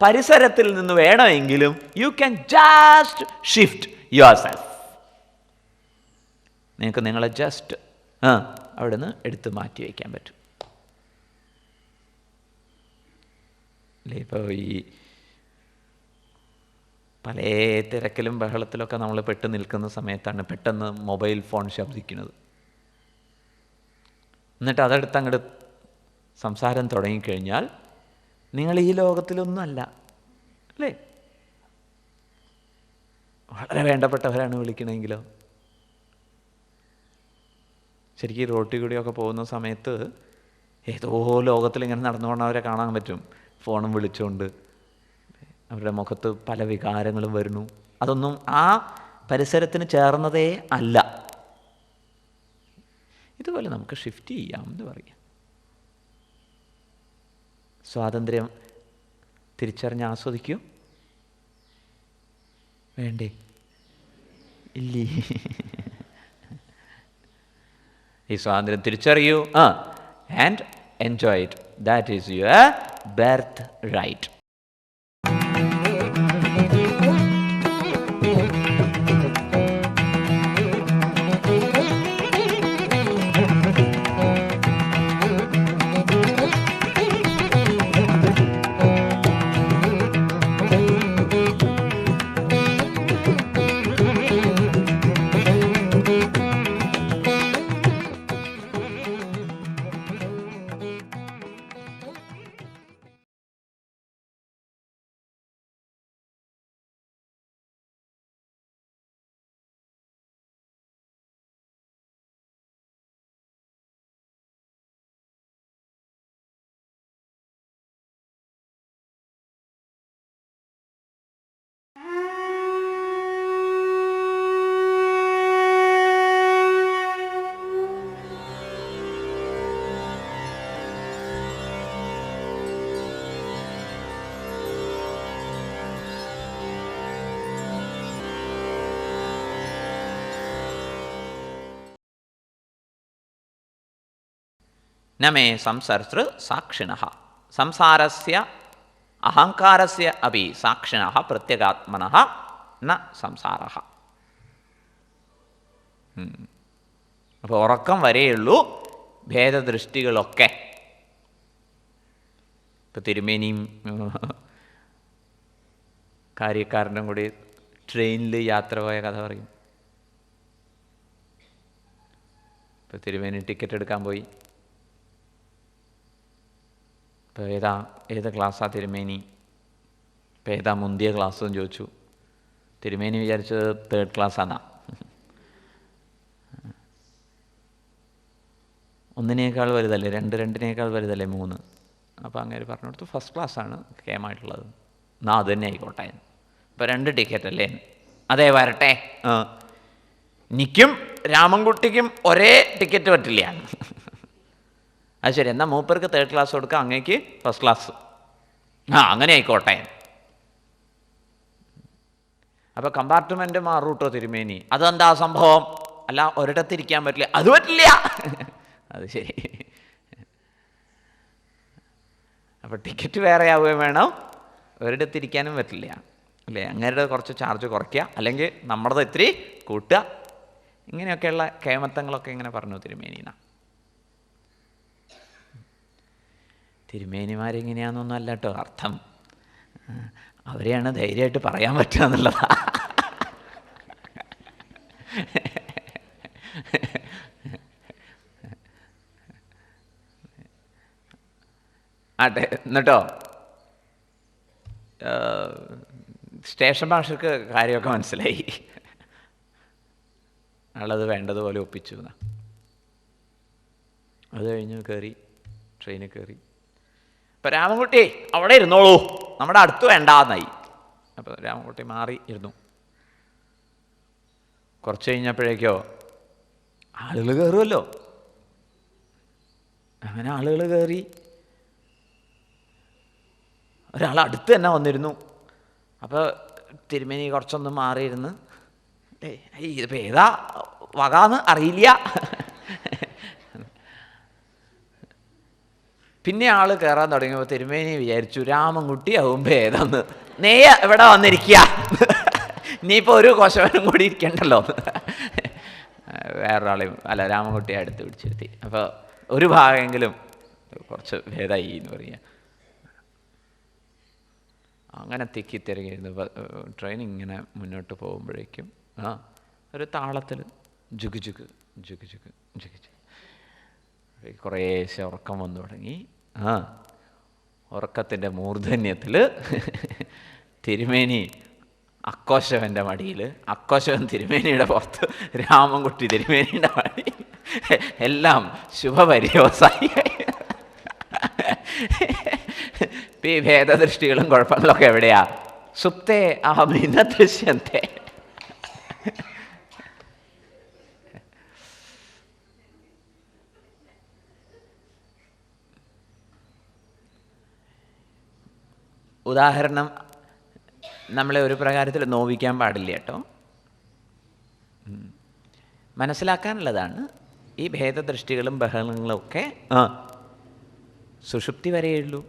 പരിസരത്തിൽ നിന്ന് വേണമെങ്കിലും you can just shift your self. നിങ്ങൾക്ക് നിങ്ങളെ ജസ്റ്റ് അവിടെ നിന്ന് എടുത്ത് മാറ്റി വയ്ക്കാൻ പറ്റും. അല്ലേ? ഇപ്പോൾ ഈ പല തിരക്കിലും ബഹളത്തിലൊക്കെ നമ്മൾ പെട്ട് നിൽക്കുന്ന സമയത്താണ് പെട്ടെന്ന് മൊബൈൽ ഫോൺ ശബ്ദിക്കുന്നത്. എന്നിട്ട് അതെടുത്ത് അങ്ങോട്ട് സംസാരം തുടങ്ങിക്കഴിഞ്ഞാൽ നിങ്ങൾ ഈ ലോകത്തിലൊന്നും അല്ല, അല്ലേ? വളരെ വേണ്ടപ്പെട്ടവരാണ് വിളിക്കണമെങ്കിലോ. ശരിക്കും റോട്ടിൽ കൂടിയൊക്കെ പോകുന്ന സമയത്ത് ഏതോ ലോകത്തിൽ ഇങ്ങനെ നടന്നു പോകണവരെ കാണാൻ പറ്റും. ഫോണും വിളിച്ചുകൊണ്ട് അവരുടെ മുഖത്ത് പല വികാരങ്ങളും വരുന്നു. അതൊന്നും ആ പരിസരത്തിന് ചേർന്നതേ അല്ല. ഇതുപോലെ നമുക്ക് ഷിഫ്റ്റ് ചെയ്യാം എന്ന് പറയാം. സ്വാതന്ത്ര്യം തിരിച്ചറിഞ്ഞ് ആസ്വദിക്കൂ. വേണ്ടേ? ഇല്ലേ? ഈ സ്വാതന്ത്ര്യം തിരിച്ചറിയൂ and enjoy it. That is your birthright. ന മേ സംസർതൃ സാക്ഷിണഃ സംസാരസ്യ അഹങ്കാരസ്യ അപി സാക്ഷിണഃ പ്രത്യഗാത്മനഃ ന സംസാരഃ. അപ്പോൾ ഉറക്കം വരെയുള്ളൂ ഭേദദൃഷ്ടികളൊക്കെ. ഇപ്പം തിരുമേനിയും കാര്യക്കാരനും കൂടി ട്രെയിനിൽ യാത്ര പോയ കഥ പറയും. ഇപ്പം തിരുമേനി ടിക്കറ്റ് എടുക്കാൻ പോയി. ഇപ്പോൾ ഏത് ക്ലാസ്സാണ് തിരുമേനി, ഇപ്പോൾ ഏതാ മുന്തിയ ക്ലാസ് എന്ന് ചോദിച്ചു. തിരുമേനി വിചാരിച്ചത് 3rd ക്ലാസ്സാണ്. ഒന്നിനേക്കാൾ വലുതല്ലേ 2 വലുതല്ലേ 3. അപ്പോൾ അങ്ങനെ പറഞ്ഞു കൊടുത്തു 1st ക്ലാസ്സാണ് കേമായിട്ടുള്ളത്. എന്നാൽ അത് തന്നെ ആയിക്കോട്ടെ. ഇപ്പോൾ 2 ടിക്കറ്റ് അല്ലേ? അതേ വരട്ടെ. എനിക്കും രാമൻകുട്ടിക്കും ഒരേ ടിക്കറ്റ് പറ്റില്ല. അത് ശരി, എന്നാൽ മൂപ്പർക്ക് 3rd ക്ലാസ് കൊടുക്കുക, അങ്ങേക്ക് 1st ക്ലാസ്. അങ്ങനെ ആയിക്കോട്ടെ. അപ്പോൾ കമ്പാർട്ട്മെൻറ്റ് മാറൂട്ടോ തിരുമേനി. അതെന്താ സംഭവം? അല്ല ഒരിടത്തിരിക്കാൻ പറ്റില്ല. അത് പറ്റില്ല. അത് ശരി. അപ്പോൾ ടിക്കറ്റ് വേറെ ആവുകയും വേണം, ഒരിടത്തിരിക്കാനും പറ്റില്ല അല്ലേ? അങ്ങേരുടെ കുറച്ച് ചാർജ് കുറയ്ക്കുക, അല്ലെങ്കിൽ നമ്മുടേത് ഇത്തിരി കൂട്ടുക. ഇങ്ങനെയൊക്കെയുള്ള കേമത്തങ്ങളൊക്കെ ഇങ്ങനെ പറഞ്ഞു തിരുമേനിന്നാ. തിരുമേനിമാരെങ്ങനെയാണെന്നൊന്നും അല്ല കേട്ടോ അർത്ഥം. അവരെയാണ് ധൈര്യമായിട്ട് പറയാൻ പറ്റുക എന്നുള്ളതാണ്. ആട്ടെ, എന്നിട്ടോ സ്റ്റേഷൻ മാസ്റ്റർക്ക് കാര്യമൊക്കെ മനസ്സിലായി. ആളത് വേണ്ടതുപോലെ ഒപ്പിച്ചു. അത് കഴിഞ്ഞ് ട്രെയിനിൽ കയറി. അപ്പോൾ രാമൻകുട്ടി അവിടെ ഇരുന്നോളൂ, നമ്മുടെ അടുത്ത് വേണ്ടാന്നായി. അപ്പോൾ രാമൻകുട്ടി മാറി ഇരുന്നു. കുറച്ച് കഴിഞ്ഞപ്പോഴേക്കോ ആളുകൾ കയറുമല്ലോ. അങ്ങനെ ആളുകൾ കയറി. ഒരാൾ അടുത്ത് തന്നെ വന്നിരുന്നു. അപ്പോൾ തിരുമേനി കുറച്ചൊന്ന് മാറിയിരുന്ന്, ഇതിപ്പോൾ ഏതാ വകാന്ന് അറിയില്ല. പിന്നെ ആൾ കയറാൻ തുടങ്ങിയപ്പോൾ തിരുമേനി വിചാരിച്ചു രാമൻകുട്ടി ആവുമ്പോൾ ഏതാന്ന്. നെയ്യ ഇവിടെ വന്നിരിക്കുക, ഇനിയിപ്പോൾ ഒരു കോശവനും കൂടി ഇരിക്കണ്ടല്ലോ. വേറൊരാളെയും അല്ല, രാമൻകുട്ടിയെ അടുത്ത് പിടിച്ചിരുത്തി. അപ്പോൾ ഒരു ഭാഗമെങ്കിലും കുറച്ച് ഭേദമായി എന്ന് പറയുക. അങ്ങനെ തിക്കിത്തിരങ്ങിയിരുന്നു. ട്രെയിൻ ഇങ്ങനെ മുന്നോട്ട് പോകുമ്പോഴേക്കും ഒരു താളത്തിൽ ജുഗ് ജുഗ് ജുഗ് ജുഗ് ജുഗ് ജുഗ് കുറേശ്ശെ ഉറക്കം വന്നു തുടങ്ങി. ഉറക്കത്തിൻ്റെ മൂർധന്യത്തിൽ തിരുമേനി അക്കോശവൻ്റെ മടിയിൽ, അക്കോശവൻ തിരുമേനിയുടെ പുറത്ത്, രാമൻകുട്ടി തിരുമേനിയുടെ മടിയിൽ, എല്ലാം ശുഭപര്യവസായി. ഈ ഭേദദൃഷ്ടികളും കുഴപ്പങ്ങളൊക്കെ എവിടെയാ? സുപ്തേ അഹം ന ദൃശ്യന്തേ. ഉദാഹരണം നമ്മളെ ഒരു പ്രകാരത്തിൽ നോവിക്കാൻ പാടില്ല കേട്ടോ, മനസ്സിലാക്കാനുള്ളതാണ്. ഈ ഭേദദൃഷ്ടികളും ബഹളങ്ങളും ഒക്കെ സുഷുപ്തി വരെയുള്ളൂ.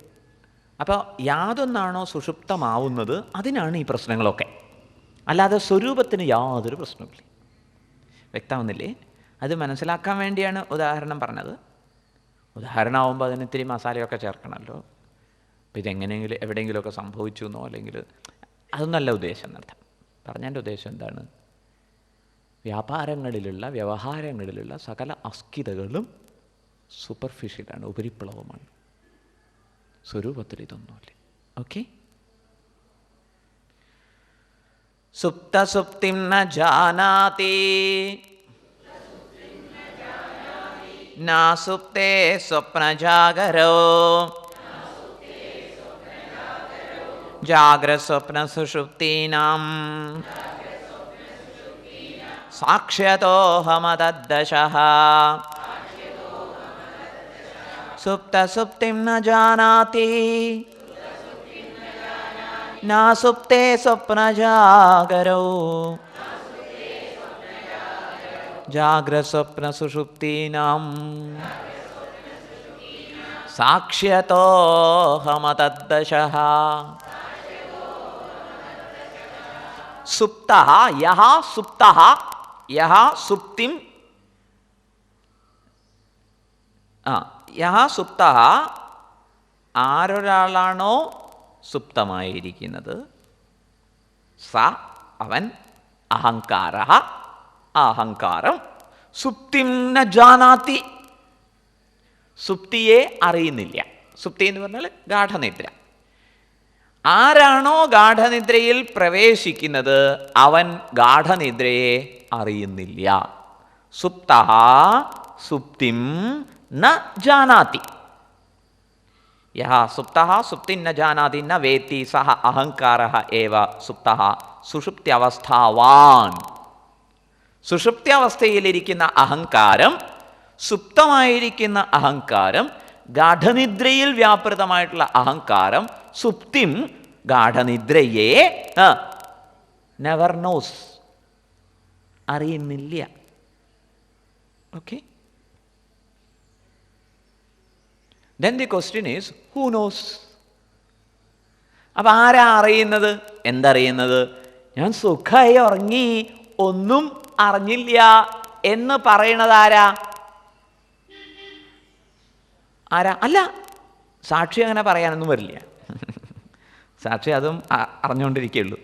അപ്പോൾ യാതൊന്നാണോ സുഷുപ്തമാവുന്നത് അതിനാണ് ഈ പ്രശ്നങ്ങളൊക്കെ, അല്ലാതെ സ്വരൂപത്തിന് യാതൊരു പ്രശ്നവുമില്ല. വ്യക്തമാവുന്നില്ലേ? അത് മനസ്സിലാക്കാൻ വേണ്ടിയാണ് ഉദാഹരണം പറഞ്ഞത്. ഉദാഹരണമാകുമ്പോൾ അതിന് ഇത്തിരി മസാലയൊക്കെ ചേർക്കണമല്ലോ. അപ്പോൾ ഇതെങ്ങനെയെങ്കിലും എവിടെയെങ്കിലുമൊക്കെ സംഭവിച്ചു എന്നോ അല്ലെങ്കിൽ അതൊന്നല്ല ഉദ്ദേശം എന്നർത്ഥം. പറഞ്ഞതിൻ്റെ ഉദ്ദേശം എന്താണ്? വ്യവഹാരങ്ങളിലുള്ള സകല അസ്കിതകളും സൂപ്പർഫിഷ്യലാണ്, ഉപരിപ്ലവമാണ്. സ്വരൂപത്തിൽ ഇതൊന്നുമില്ല. ഓക്കെ. സുപ്തസുപ്തിം ന ജാനാതി നാസുപ്തേ സ്വപ്നജാഗരോ ജാഗ്രസ്വപ്നസുഷുപ്തീനാം സാക്ഷ്യതോഹമതദ്ദശഃ. സുപ്തസുപ്തിം ന ജാനാതി നാസുപ്തേ സ്വപ്നജാഗരോ ജാഗ്രസ്വപ്നസുഷുപ്തീനാം സാക്ഷ്യതോഹമതദ്ദശഃ. സുപ്തഃ യഃ സുപ്തഃ യഃ സുപ്തിം യഃ സുപ്തഃ ആരൊരാളാണോ സുപ്തമായിരിക്കുന്നത് സ അവൻ അഹങ്കാരഃ അഹങ്കാരം സുപ്തിം ന ജാനാതി സുപ്തിയെ അറിയുന്നില്ല. സുപ്തി എന്ന് പറഞ്ഞാൽ ഗാഠനിദ്ര. ആരാണോ ഗാഠനിദ്രയിൽ പ്രവേശിക്കുന്നത് അവൻ ഗാഠനിദ്രയെ അറിയുന്നില്ല. സുപ്തഃ സുപ്തിം ന ജാനാതി. യഃ സുപ്തഃ സുപ്തിം ന ജാനാതി ന വേത്തി സഹ അഹങ്കാരഃ ഏവ സുപ്തഃ സുഷുപ്ത്യവസ്ഥാവാൻ. സുഷുപ്ത്യാവസ്ഥയിലിരിക്കുന്ന അഹങ്കാരം, സുപ്തമായിരിക്കുന്ന അഹങ്കാരം, ഗാഠനിദ്രയിൽ വ്യാപൃതമായിട്ടുള്ള അഹങ്കാരം സുപ്തിം ഗാഠനിദ്രയെ നെവർ നോസ് അറിയുന്നില്ല. Okay. Then the question is, who knows? അപ്പം ആരാ അറിയുന്നത്? എന്തറിയുന്നത്? ഞാൻ സുഖമായി ഉറങ്ങി ഒന്നും അറിഞ്ഞില്ല എന്ന് പറയണത് ആരാ? അല്ല, സാക്ഷി അങ്ങനെ പറയാനൊന്നും വരില്ല. സാക്ഷി അതും അറിഞ്ഞുകൊണ്ടിരിക്കുകയുള്ളൂ.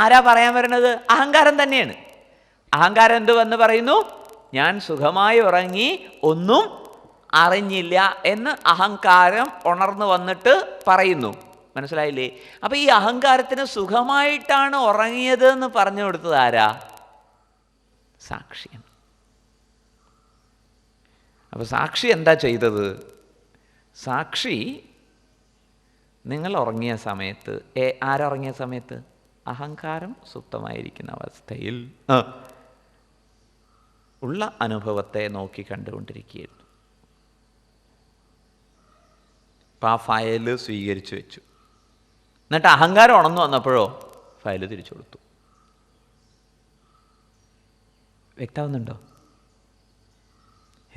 ആരാ പറയാൻ വരുന്നത്? അഹങ്കാരം തന്നെയാണ്. അഹങ്കാരം എന്ത് വന്ന് പറയുന്നു? ഞാൻ സുഖമായി ഉറങ്ങി ഒന്നും അറിഞ്ഞില്ല എന്ന് അഹങ്കാരം ഉണർന്നു വന്നിട്ട് പറയുന്നു. മനസ്സിലായില്ലേ? അപ്പം ഈ അഹങ്കാരത്തിന് സുഖമായിട്ടാണ് ഉറങ്ങിയത് എന്ന് പറഞ്ഞു കൊടുത്തത് ആരാ? സാക്ഷിയാണ്. അപ്പോൾ സാക്ഷി എന്താ ചെയ്തത്? സാക്ഷി നിങ്ങൾ ഉറങ്ങിയ സമയത്ത്, ആരുറങ്ങിയ സമയത്ത്? അഹങ്കാരം സുപ്തമായിരിക്കുന്ന അവസ്ഥയിൽ ഉള്ള അനുഭവത്തെ നോക്കി കണ്ടുകൊണ്ടിരിക്കുകയായിരുന്നു. അപ്പം ആ ഫയല് സ്വീകരിച്ചു വെച്ചു. എന്നിട്ട് അഹങ്കാരം ഉണർന്നു വന്നപ്പോഴോ ഫയല് തിരിച്ചു കൊടുത്തു. വ്യക്തമാവുന്നുണ്ടോ?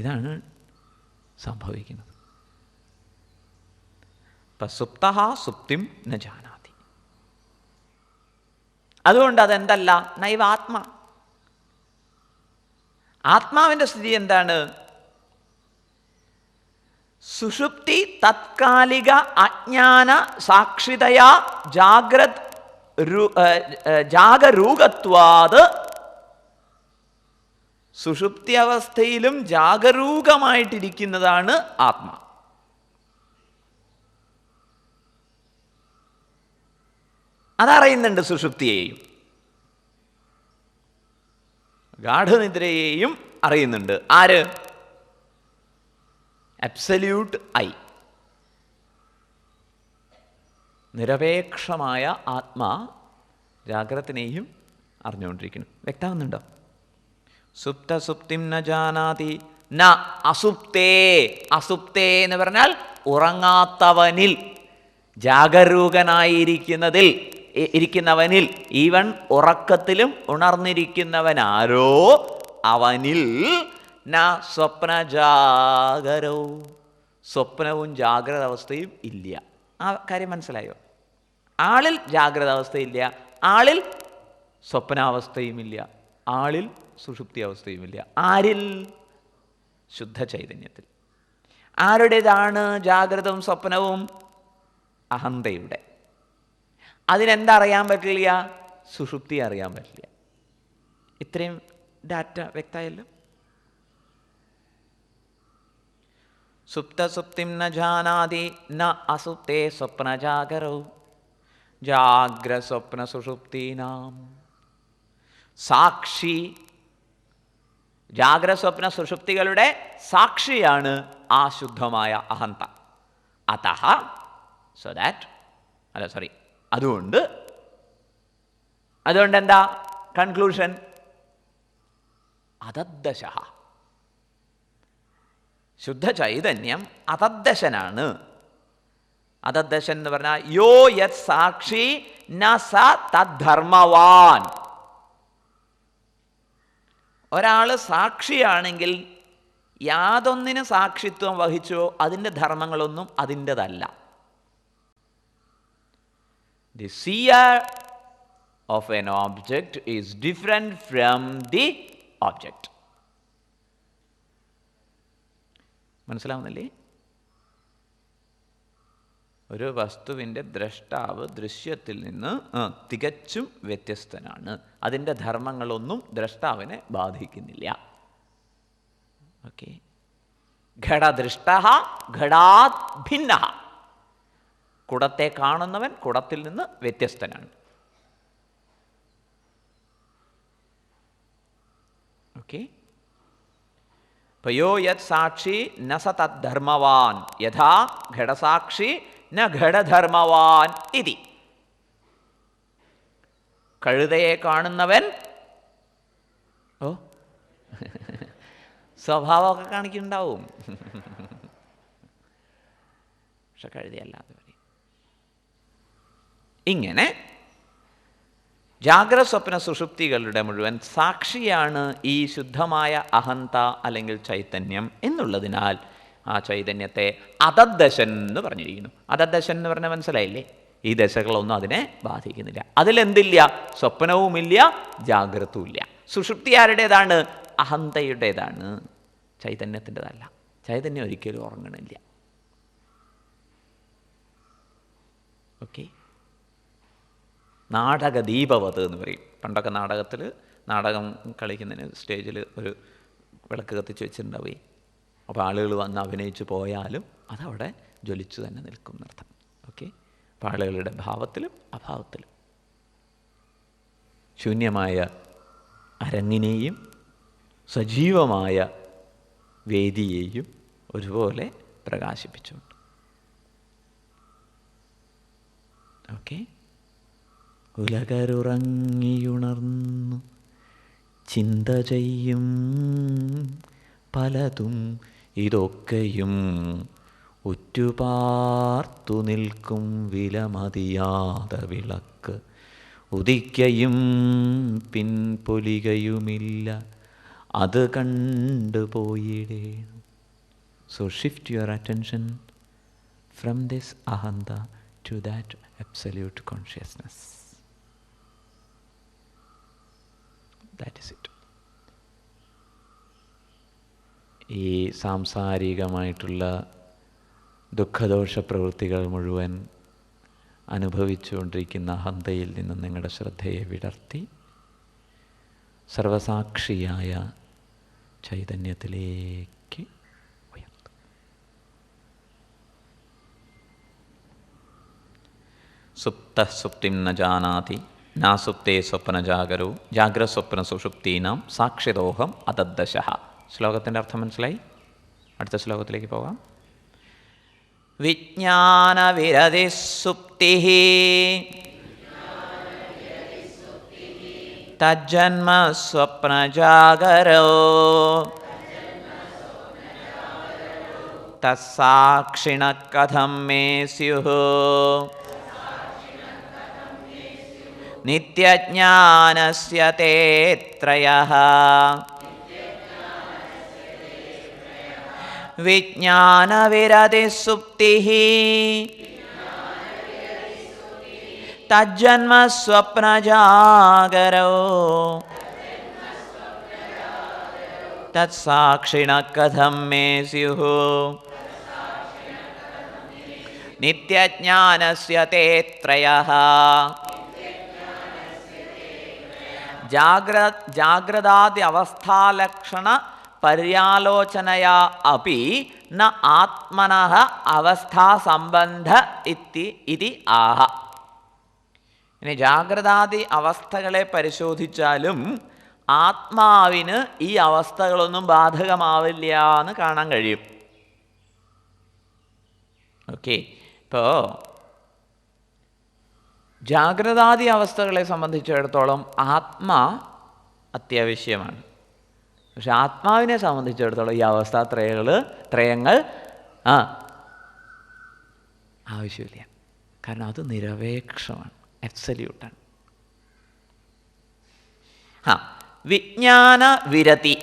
ഇതാണ് സംഭവിക്കുന്നത്. അപ്പം സുപ്തഃ സുപ്തിം ന ജാനാതി. അതുകൊണ്ട് അതെന്തല്ല? നൈവ ആത്മാ. ആത്മാവിൻ്റെ സ്ഥിതി എന്താണ്? സുഷുപ്തി തത്കാലിക അജ്ഞാന സാക്ഷിതയാ ജാഗരൂകത്വാത്. സുഷുപ്തി അവസ്ഥയിലും ജാഗരൂകമായിട്ടിരിക്കുന്നതാണ് ആത്മാ. അതറിയുന്നുണ്ട്. സുഷുപ്തിയെയും ഗാഠനിദ്രയെയും അറിയുന്നുണ്ട്. ആര്? Absolute I. നിരപേക്ഷമായ ആത്മാ ജാഗ്രത്തിനെയും അറിഞ്ഞുകൊണ്ടിരിക്കുന്നു. വ്യക്തമാകുന്നുണ്ടോ? സുപ്ത സുപ്തിം ന ജാനാതി ന അസുപ്തേ. അസുപ്തേ എന്ന് പറഞ്ഞാൽ ഉറങ്ങാത്തവനിൽ, ഇരിക്കുന്നവനിൽ, ഈവൻ ഉറക്കത്തിലും ഉണർന്നിരിക്കുന്നവനാരോ അവനിൽ ന സ്വപ്നജാഗരോ, സ്വപ്നവും ജാഗ്രത അവസ്ഥയും ഇല്ല. ആ കാര്യം മനസ്സിലായോ? ആളിൽ ജാഗ്രത അവസ്ഥയില്ല, ആളിൽ സ്വപ്നാവസ്ഥയുമില്ല, ആളിൽ സുഷുപ്തി അവസ്ഥയുമില്ല. ആരിൽ? ശുദ്ധ ചൈതന്യത്തിൽ. ആരുടേതാണ് ജാഗ്രതവും സ്വപ്നവും? അഹന്തയുടെ. അതിനെന്താ അറിയാൻ പറ്റില്ല? സുഷുപ്തി അറിയാൻ പറ്റില്ല. ഇത്രയും ഡാറ്റ വ്യക്തമായല്ലോ. സുപ്ത സുപ്തിം ന ജാനാതി ന അസുപ്തേ സ്വപ്നജാഗരോ ജാഗ്ര സ്വപ്ന സുഷുപ്തീനാം സാക്ഷി. ജാഗ്രസ്വപ്ന സുഷുപ്തികളുടെ സാക്ഷിയാണ് ആ ശുദ്ധമായ അഹന്ത. അതഃ, സോ ദാറ്റ്, അതുകൊണ്ട് എന്താ കൺക്ലൂഷൻ? അതദ്ദശഃ. ശുദ്ധ ചൈതന്യം അതദ്ദശനാണ്. അതദ്ദശൻ എന്ന് പറഞ്ഞാൽ യോ യത് സാക്ഷി ന സ തദ്ധർമ്മവാൻ. ഒരാൾ സാക്ഷിയാണെങ്കിൽ യാതൊന്നിന് സാക്ഷിത്വം വഹിച്ചോ അതിൻ്റെ ധർമ്മങ്ങളൊന്നും അതിൻ്റെതല്ല. The seer of an object is different from the object. മനസ്സിലാവുന്നില്ലേ? ഒരു വസ്തുവിൻ്റെ ദ്രഷ്ടാവ് ദൃശ്യത്തിൽ നിന്ന് തികച്ചും വ്യത്യസ്തനാണ്. അതിൻ്റെ ധർമ്മങ്ങളൊന്നും ദ്രഷ്ടാവിനെ ബാധിക്കുന്നില്ല. ഓക്കെ. ഘടദൃഷ്ടഃ ഘടാത് ഭിന്നഃ. കുടത്തെ കാണുന്നവൻ കുടത്തിൽ നിന്ന് വ്യത്യസ്തനാണ്. ഓക്കെ. യോ യത് സാക്ഷി ന സ തദ്ധർമ്മവാൻ യഥാ ഘടസാക്ഷി ന ഘടധർമ്മവാൻ ഇതി. കഴുതയെ കാണുന്നവൻ സ്വഭാവമൊക്കെ കാണിക്കുന്നുണ്ടാവും, പക്ഷെ കഴുതയല്ലാതെ പറയും. ഇങ്ങനെ ജാഗ്രസ്വപ്ന സുഷുപ്തികളുടെ മുഴുവൻ സാക്ഷിയാണ് ഈ ശുദ്ധമായ അഹന്ത അല്ലെങ്കിൽ ചൈതന്യം എന്നുള്ളതിനാൽ ആ ചൈതന്യത്തെ അതദ്ദശൻ എന്ന് പറഞ്ഞിരിക്കുന്നു. അതദ്ദശൻ എന്ന് പറഞ്ഞാൽ മനസ്സിലായില്ലേ? ഈ ദശകളൊന്നും അതിനെ ബാധിക്കുന്നില്ല. അതിലെന്തില്ല? സ്വപ്നവുമില്ല, ജാഗ്രതവുമില്ല. സുഷുപ്തി ആരുടേതാണ്? അഹന്തയുടേതാണ്, ചൈതന്യത്തിൻ്റെതല്ല. ചൈതന്യം ഒരിക്കലും ഉറങ്ങണില്ല. ഓക്കെ. നാടകദീപവത് എന്ന് പറയും. പണ്ടൊക്കെ നാടകം കളിക്കുന്നതിന് സ്റ്റേജിൽ ഒരു വിളക്ക് കത്തിച്ച് വെച്ചിട്ടുണ്ടാവേ. അപ്പോൾ ആളുകൾ വന്ന് അഭിനയിച്ച് പോയാലും അതവിടെ ജ്വലിച്ചു തന്നെ നിൽക്കും എന്നർത്ഥം. ഓക്കെ. അപ്പോൾ ആളുകളുടെ ഭാവത്തിലും അഭാവത്തിലും ശൂന്യമായ അരങ്ങിനെയും സജീവമായ വേദിയെയും ഒരുപോലെ പ്രകാശിപ്പിച്ചുകൊണ്ട്. ഓക്കെ. ഉലകരുറങ്ങിയുണർന്നു ചിന്ത ചെയ്യും പലതും ഇതൊക്കെയും ഉറ്റുപാർത്തു നിൽക്കും വിലമതിയാത വിളക്ക് ഉദിക്കയും പിൻപൊലികയുമില്ല അത് കണ്ടുപോയിടേണം. So shift your attention from this അഹന്ത to that absolute consciousness. That is it. ഈ സാംസാരികമായിട്ടുള്ള ദുഃഖദോഷ പ്രവൃത്തികൾ മുഴുവൻ അനുഭവിച്ചുകൊണ്ടിരിക്കുന്ന അഹന്തയിൽ നിന്ന് നിങ്ങളുടെ ശ്രദ്ധയെ വിടർത്തി സർവസാക്ഷിയായ ചൈതന്യത്തിലേക്ക് ഉയർത്തും. സുപ്ത സുപ്തിം ന ജാനാതി നാസുപ്തേ സ്വപ്നജാഗരോ ജാഗ്രസ്വപ്ന സുഷുപ്തീനാം സാക്ഷിതോഹം അതദ്ദശഃ. ശ്ലോകത്തിൻ്റെ അർത്ഥം മനസ്സിലായി? അടുത്ത ശ്ലോകത്തിലേക്ക് പോകാം. വിജ്ഞാനവിരതിഃ സുപ്തിഃ തജ്ജന്മ സ്വപ്നജാഗരോ തസ്സാക്ഷിണഃ കഥം മേ സ്യുഃ നിത്യജ്ഞാനസ്യ തേ ത്രയഃ വിജ്ഞാനവിരതിഃ സുപ്തിഃ തജ്ജന്മ സ്വപ്നജാഗരോ തത്സാക്ഷിണഃ കഥം മേ സ്യുഃ നിത്യജ്ഞാനസ്യ തേ ത്രയഃ ജാഗ്രതാദി അവസ്ഥാലക്ഷണ പര്യാലോചനയാ അപി ന ആത്മനഃ അവസ്ഥാസംബന്ധ ഇതി ആഹ. ഇനി ജാഗ്രതാദി അവസ്ഥകളെ പരിശോധിച്ചാലും ആത്മാവിന് ഈ അവസ്ഥകളൊന്നും ബാധകമാവില്ല എന്ന് കാണാൻ കഴിയും. ഓക്കെ, ഇപ്പോൾ ജാഗ്രതാദി അവസ്ഥകളെ സംബന്ധിച്ചിടത്തോളം ആത്മാ അത്യാവശ്യമാണ്. പക്ഷെ ആത്മാവിനെ സംബന്ധിച്ചിടത്തോളം ഈ ത്രയങ്ങൾ ആവശ്യമില്ല. കാരണം അത് നിരപേക്ഷമാണ്, അബ്സല്യൂട്ടാണ്. വിജ്ഞാന വിരതി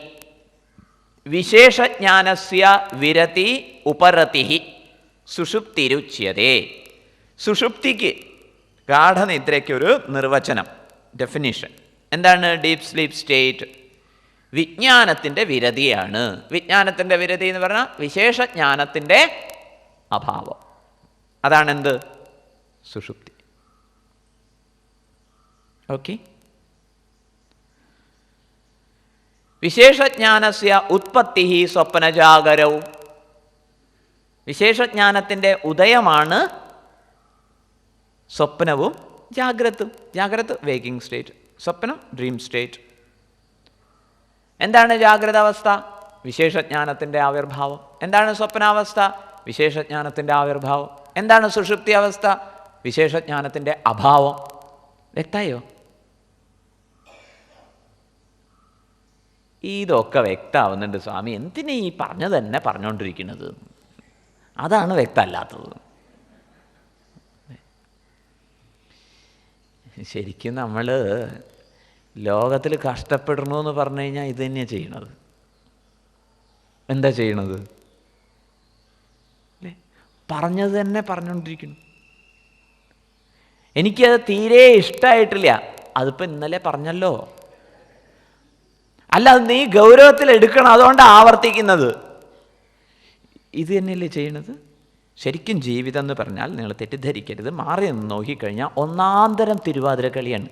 വിശേഷജ്ഞാനസ്യ വിരതി ഉപരതിഃ സുഷുപ്തിരുച്യതേ. സുഷുപ്തിക്ക്, ഗാഠനിദ്രയ്ക്കൊരു നിർവചനം, ഡെഫിനിഷൻ എന്താണ്? ഡീപ്പ് സ്ലീപ്പ് സ്റ്റേറ്റ് വിജ്ഞാനത്തിൻ്റെ വിരതിയാണ്. വിജ്ഞാനത്തിൻ്റെ വിരതി എന്ന് പറഞ്ഞാൽ വിശേഷജ്ഞാനത്തിൻ്റെ അഭാവം. അതാണെന്ത്? സുഷുപ്തി. ഓക്കെ, വിശേഷജ്ഞാനസ്യ ഉത്പത്തി സ്വപ്നജാഗരൗ. വിശേഷജ്ഞാനത്തിൻ്റെ ഉദയമാണ് സ്വപ്നവും ജാഗ്രതും. ജാഗ്രത് വേക്കിംഗ് സ്റ്റേറ്റ്, സ്വപ്നം ഡ്രീം സ്റ്റേറ്റ്. എന്താണ് ജാഗ്രത അവസ്ഥ? വിശേഷജ്ഞാനത്തിൻ്റെ ആവിർഭാവം. എന്താണ് സ്വപ്നാവസ്ഥ? വിശേഷജ്ഞാനത്തിൻ്റെ ആവിർഭാവം. എന്താണ് സുഷുപ്തി അവസ്ഥ? വിശേഷജ്ഞാനത്തിൻ്റെ അഭാവം. വ്യക്തമായോ? ഇതൊക്കെ വ്യക്തമാവുന്നുണ്ട് സ്വാമി, എന്തിനാ ഈ പറഞ്ഞു തന്നെ പറഞ്ഞുകൊണ്ടിരിക്കുന്നത്? അതാണ് വ്യക്തമല്ലാത്തത്. ശരിക്കും നമ്മൾ ലോകത്തിൽ കഷ്ടപ്പെടണമെന്ന് പറഞ്ഞു കഴിഞ്ഞാൽ ഇത് തന്നെയാണ് ചെയ്യണത്. എന്താ ചെയ്യണത്? അല്ലേ, പറഞ്ഞത് തന്നെ പറഞ്ഞുകൊണ്ടിരിക്കുന്നു. എനിക്കത് തീരെ ഇഷ്ടമായിട്ടില്ല, അതിപ്പോൾ ഇന്നലെ പറഞ്ഞല്ലോ. അല്ല, അത് നീ ഗൗരവത്തിൽ എടുക്കണം, അതുകൊണ്ടാണ് ആവർത്തിക്കുന്നത്. ഇത് തന്നെയല്ലേ ചെയ്യണത്? ശരിക്കും ജീവിതം എന്ന് പറഞ്ഞാൽ, നിങ്ങൾ തെറ്റിദ്ധരിക്കരുത്, മാറി നിന്ന് നോക്കിക്കഴിഞ്ഞാൽ ഒന്നാന്തരം തിരുവാതിരക്കളിയാണ്.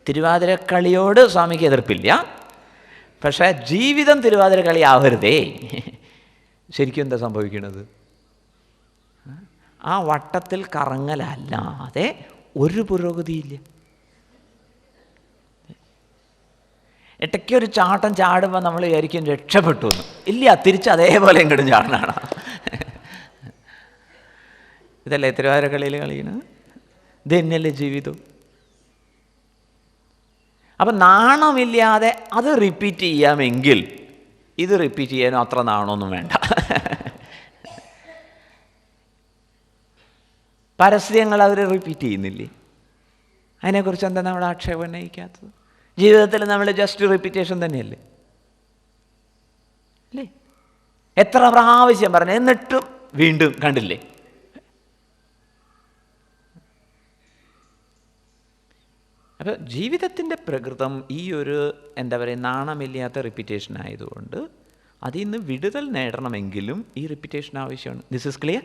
തിരുവാതിരക്കളിയോട് സ്വാമിക്ക് എതിർപ്പില്ല, പക്ഷേ ജീവിതം തിരുവാതിരക്കളി ആവരുതേ. ശരിക്കും എന്താ സംഭവിക്കുന്നത്? ആ വട്ടത്തിൽ കറങ്ങലല്ലാതെ ഒരു പുരോഗതിയില്ല. ഇടയ്ക്കൊരു ചാട്ടം ചാടുമ്പോൾ നമ്മൾ വിചാരിക്കും രക്ഷപ്പെട്ടു എന്ന്. ഇല്ല, തിരിച്ച് അതേപോലെ ഇങ്ങോട്ടും ചാടണാണ്. ഇതല്ലേ തിരുവാതിരക്കളിയിൽ കളിക്കുന്നത്? ഇത് തന്നെയല്ലേ ജീവിതം? അപ്പം നാണമില്ലാതെ അത് റിപ്പീറ്റ് ചെയ്യാമെങ്കിൽ ഇത് റിപ്പീറ്റ് ചെയ്യാനും അത്ര നാണമൊന്നും വേണ്ട. പരസ്യങ്ങൾ അവർ റിപ്പീറ്റ് ചെയ്യുന്നില്ലേ? അതിനെക്കുറിച്ച് എന്താ നമ്മൾ ആക്ഷേപം ഉന്നയിക്കാത്തത്? ജീവിതത്തിൽ നമ്മൾ ജസ്റ്റ് റിപ്പീറ്റേഷൻ തന്നെയല്ലേ അല്ലേ? എത്ര പ്രാവശ്യം പറഞ്ഞു, എന്നിട്ടും വീണ്ടും കണ്ടില്ലേ? അപ്പോൾ ജീവിതത്തിൻ്റെ പ്രകൃതം ഈ ഒരു എന്താ പറയുക നാണമില്ലാത്ത റിപ്പീറ്റേഷൻ ആയതുകൊണ്ട് അതിൽ നിന്ന് വിടുതൽ നേടണമെങ്കിലും ഈ റിപ്പീറ്റേഷൻ ആവശ്യമാണ്. This is clear?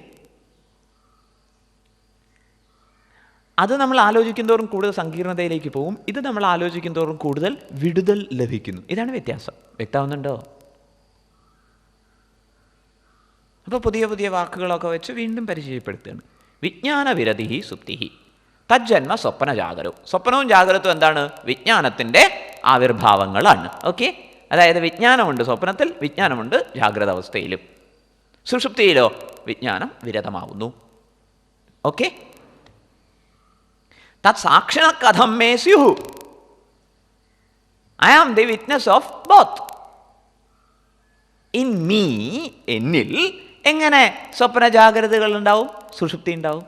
അത് നമ്മൾ ആലോചിക്കും തോറും കൂടുതൽ സങ്കീർണതയിലേക്ക് പോകും. ഇത് നമ്മൾ ആലോചിക്കും തോറും കൂടുതൽ വിടുതൽ ലഭിക്കുന്നു. ഇതാണ് വ്യത്യാസം. വ്യക്തമാവുന്നുണ്ടോ? അപ്പോൾ പുതിയ പുതിയ വാക്കുകളൊക്കെ വെച്ച് വീണ്ടും പരിചയപ്പെടുത്തുകയാണ്. വിജ്ഞാനവിരതി സുപ്തി തജ്ജന്മ സ്വപ്ന ജാഗരവും. സ്വപ്നവും ജാഗ്രതവും എന്താണ്? വിജ്ഞാനത്തിൻ്റെ ആവിർഭാവങ്ങളാണ്. ഓക്കെ, അതായത് വിജ്ഞാനമുണ്ട് സ്വപ്നത്തിൽ, വിജ്ഞാനമുണ്ട് ജാഗ്രത അവസ്ഥയിലും. സുഷുപ്തിയിലോ വിജ്ഞാനം വിരതമാവുന്നു. ഓക്കെ. തത് സാക്ഷിണ കഥം മേ സ്യുഃ. I am the witness of both. In me, എന്നിൽ എങ്ങനെ സ്വപ്ന ജാഗ്രതകൾ ഉണ്ടാവും, സുഷുപ്തി ഉണ്ടാവും?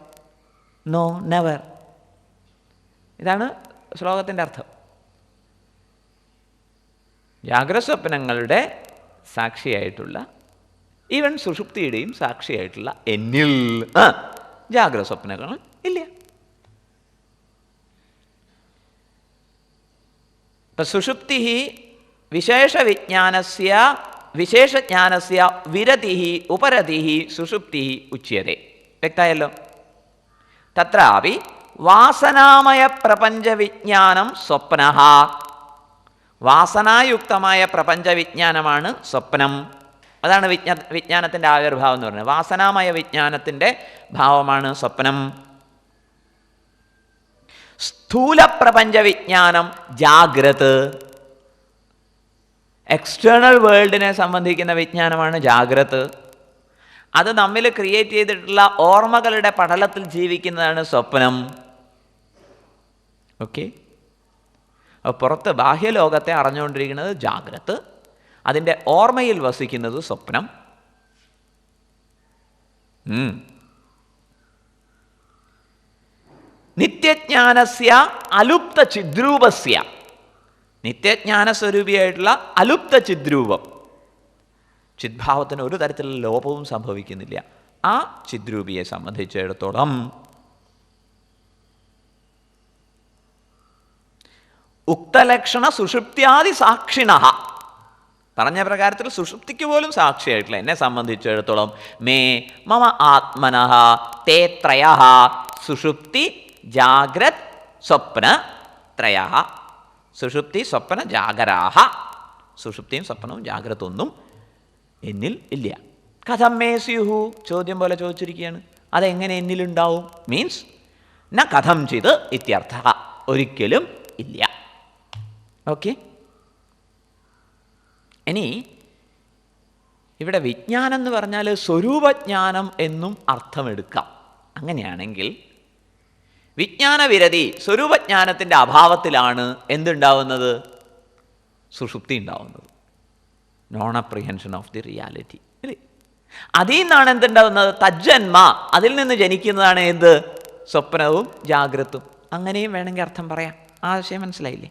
No, never. ഇതാണ് ശ്ലോകത്തിൻ്റെ അർത്ഥം. ജാഗ്രത സ്വപ്നങ്ങളുടെ സാക്ഷിയായിട്ടുള്ള, ഈവൻ സുഷുപ്തിയുടെയും സാക്ഷിയായിട്ടുള്ള എന്നിൽ ജാഗ്രത സ്വപ്നങ്ങൾ ഇല്ല. ഇപ്പം സുഷുപ്തി വിശേഷജ്ഞാനസ്യ വിരതി ഉപരതി സുഷുപ്തി ഉച്യത്തെ. വ്യക്തമായല്ലോ. തത്രാപി വാസനാമയ പ്രപഞ്ചവിജ്ഞാനം സ്വപ്നഃ. വാസനായുക്തമായ പ്രപഞ്ചവിജ്ഞാനമാണ് സ്വപ്നം. അതാണ് വിജ്ഞാനത്തിൻ്റെ ആവിർഭാവം എന്ന് പറയുന്നത്. വാസനാമയ വിജ്ഞാനത്തിൻ്റെ ഭാവമാണ് സ്വപ്നം. സ്ഥൂല പ്രപഞ്ചവിജ്ഞാനം ജാഗ്രത്. എക്സ്റ്റേണൽ വേൾഡിനെ സംബന്ധിക്കുന്ന വിജ്ഞാനമാണ് ജാഗ്രത്. അത് നമ്മിൽ ക്രിയേറ്റ് ചെയ്തിട്ടുള്ള ഓർമ്മകളുടെ പടലത്തിൽ ജീവിക്കുന്നതാണ് സ്വപ്നം. ഓക്കെ. പുറത്ത് ബാഹ്യലോകത്തെ അറിഞ്ഞുകൊണ്ടിരിക്കുന്നത് ജാഗ്രത്, അതിൻ്റെ ഓർമ്മയിൽ വസിക്കുന്നത് സ്വപ്നം. നിത്യജ്ഞാനസ്യ അലുപ്ത ചിദ്രൂപസ്യ. നിത്യജ്ഞാനസ്വരൂപിയായിട്ടുള്ള അലുപ്ത ചിദ്രൂപം, ചിദ്ഭാവത്തിന് ഒരു തരത്തിലുള്ള ലോപവും സംഭവിക്കുന്നില്ല. ആ ചിദ്രൂപിയെ സംബന്ധിച്ചിടത്തോളം ഉക്തലക്ഷണ സുഷുപ്ത്യാദി സാക്ഷിണ. പറഞ്ഞ പ്രകാരത്തിൽ സുഷുപ്തിക്ക് പോലും സാക്ഷിയായിട്ടുള്ള എന്നെ സംബന്ധിച്ചിടത്തോളം മേ മമ ആത്മനഃ തേ ത്രയഃ സുഷുപ്തി ജാഗ്രത് സ്വപ്ന ത്രയഃ. സുഷുപ്തി സ്വപ്ന ജാഗരാഹ. സുഷുപ്തിയും സ്വപ്നവും ജാഗ്രത ഒന്നും എന്നിൽ ഇല്ല. കഥം മേ സ്യുഃ, ചോദ്യം പോലെ ചോദിച്ചിരിക്കുകയാണ്. അതെങ്ങനെ എന്നിലുണ്ടാവും? മീൻസ് ന കഥം ചിത് ഇത്യർത്ഥ, ഒരിക്കലും ഇല്ല. ഓക്കെ. ഇനി ഇവിടെ വിജ്ഞാനം എന്ന് പറഞ്ഞാൽ സ്വരൂപജ്ഞാനം എന്നും അർത്ഥമെടുക്കാം. അങ്ങനെയാണെങ്കിൽ വിജ്ഞാനവിരതി, സ്വരൂപജ്ഞാനത്തിൻ്റെ അഭാവത്തിലാണ് എന്തുണ്ടാവുന്നത്? സുഷുപ്തി ഉണ്ടാവുന്നത്. Non apprehension of the reality അല്ലേ? അതിൽ നിന്നാണ് എന്തുണ്ടാവുന്നത്? തജ്ജന്മ, അതിൽ നിന്ന് ജനിക്കുന്നതാണ് എന്ത്? സ്വപ്നവും ജാഗ്രതും. അങ്ങനെയും വേണമെങ്കിൽ അർത്ഥം പറയാം. ആശയം മനസ്സിലായില്ലേ?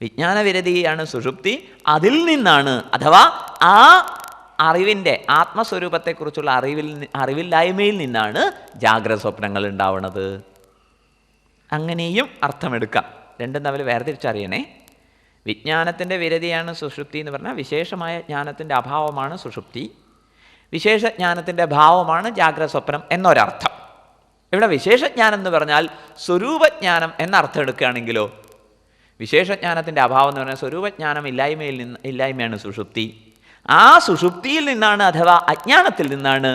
വിജ്ഞാനവിരതിയാണ് സുഷുപ്തി, അതിൽ നിന്നാണ്, അഥവാ ആ അറിവിൻ്റെ ആത്മസ്വരൂപത്തെക്കുറിച്ചുള്ള അറിവില്ലായ്മയിൽ നിന്നാണ് ജാഗ്രത സ്വപ്നങ്ങൾ ഉണ്ടാവുന്നത്. അങ്ങനെയും അർത്ഥമെടുക്കാം. രണ്ടും തമ്മിൽ വേർതിരിച്ചറിയണേ. വിജ്ഞാനത്തിൻ്റെ വിരതിയാണ് സുഷുപ്തി എന്ന് പറഞ്ഞാൽ വിശേഷമായ ജ്ഞാനത്തിൻ്റെ അഭാവമാണ് സുഷുപ്തി, വിശേഷജ്ഞാനത്തിൻ്റെ ഭാവമാണ് ജാഗ്രത സ്വപ്നം എന്നൊരർത്ഥം. ഇവിടെ വിശേഷജ്ഞാനം എന്ന് പറഞ്ഞാൽ സ്വരൂപജ്ഞാനം എന്നർത്ഥം എടുക്കുകയാണെങ്കിലോ, വിശേഷജ്ഞാനത്തിൻ്റെ അഭാവം എന്ന് പറഞ്ഞാൽ സ്വരൂപജ്ഞാനം ഇല്ലായ്മയാണ് സുഷുപ്തി. ആ സുഷുപ്തിയിൽ നിന്നാണ്, അഥവാ അജ്ഞാനത്തിൽ നിന്നാണ്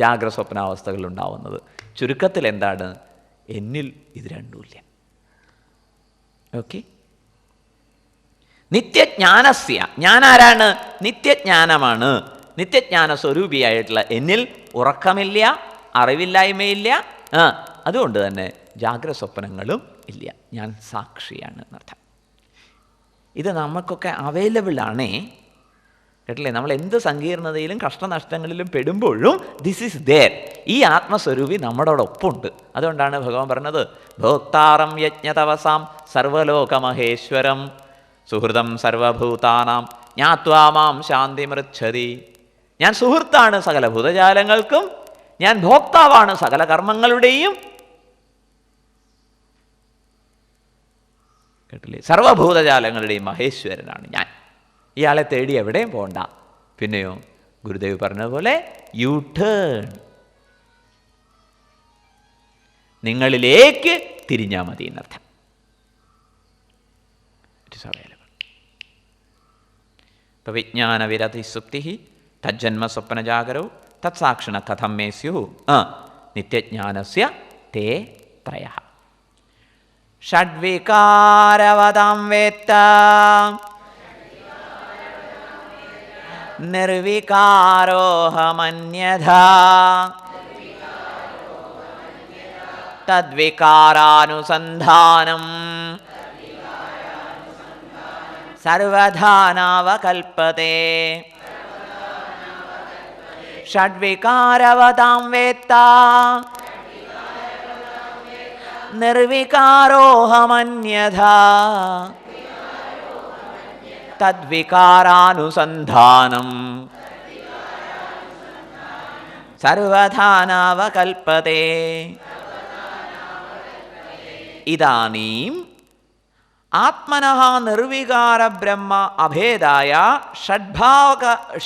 ജാഗ്രത സ്വപ്നാവസ്ഥകൾ ഉണ്ടാവുന്നത്. ചുരുക്കത്തിൽ എന്താണ്? എന്നിൽ ഇത് രണ്ടുമില്ല. ഓക്കെ. നിത്യജ്ഞാനസ്യ, ഞാനാരാണ്? നിത്യജ്ഞാനമാണ്. നിത്യജ്ഞാന സ്വരൂപിയായിട്ടുള്ള എന്നിൽ ഉറക്കമില്ല, അറിവില്ലായ്മയില്ല. അതുകൊണ്ട് തന്നെ ജാഗ്രത സ്വപ്നങ്ങളും ഇല്ല. ഞാൻ സാക്ഷിയാണ് എന്നർത്ഥം. ഇത് നമുക്കൊക്കെ അവൈലബിൾ ആണേ, കേട്ടില്ലേ? നമ്മൾ എന്ത് സങ്കീർണതയിലും കഷ്ടനഷ്ടങ്ങളിലും പെടുമ്പോഴും ദിസ് ഈസ് ദേർ. ഈ ആത്മസ്വരൂപി നമ്മളോടൊപ്പമുണ്ട്. അതുകൊണ്ടാണ് ഭഗവാൻ പറഞ്ഞത് ഭോക്താരം യജ്ഞതവസാം സർവലോകമഹേശ്വരം സുഹൃതം സർവഭൂതാനാം ജ്ഞാത്വാ മാം ശാന്തി മൃച്ഛതി. ഞാൻ സുഹൃത്താണ് സകല ഭൂതജാലങ്ങൾക്കും, ഞാൻ ഭോക്താവാണ് സകല കർമ്മങ്ങളുടെയും. കേട്ടില്ലേ? സർവഭൂതജാലങ്ങളുടെയും മഹേശ്വരനാണ് ഞാൻ. ഇയാളെ തേടി എവിടെയും പോകണ്ട. പിന്നെയോ ഗുരുദേവ് പറഞ്ഞതുപോലെ യു ടേൺ, നിങ്ങളിലേക്ക് തിരിഞ്ഞാൽ മതി എന്നർത്ഥം. It is available. ഇപ്പം വിജ്ഞാനവിരതി സുപ്തി തജ്ജന്മസ്വപ്നജാഗരോ തത്സാക്ഷിണ കഥം മേ സ്യുഃ നിത്യജ്ഞാനസ്യ തേ ത്രയഃ. ഷഡ്വികാരവതാം വേത്ത നിർവികാരോഹമന്യഥാ തദ്വികാരാനുസന്ധാനം സർവഥാ നവകൽപ്പതേ. ഷഡ്വികാരവതാം വേത്ത നിർവികാരോഹമന്യഥാ തദ്വികാരാനുസന്ധാനം സർവഥാ നവകൽപ്പതേ. ഇദാനീം ആത്മനഃ നിർവികാര ബ്രഹ്മ അഭേദായ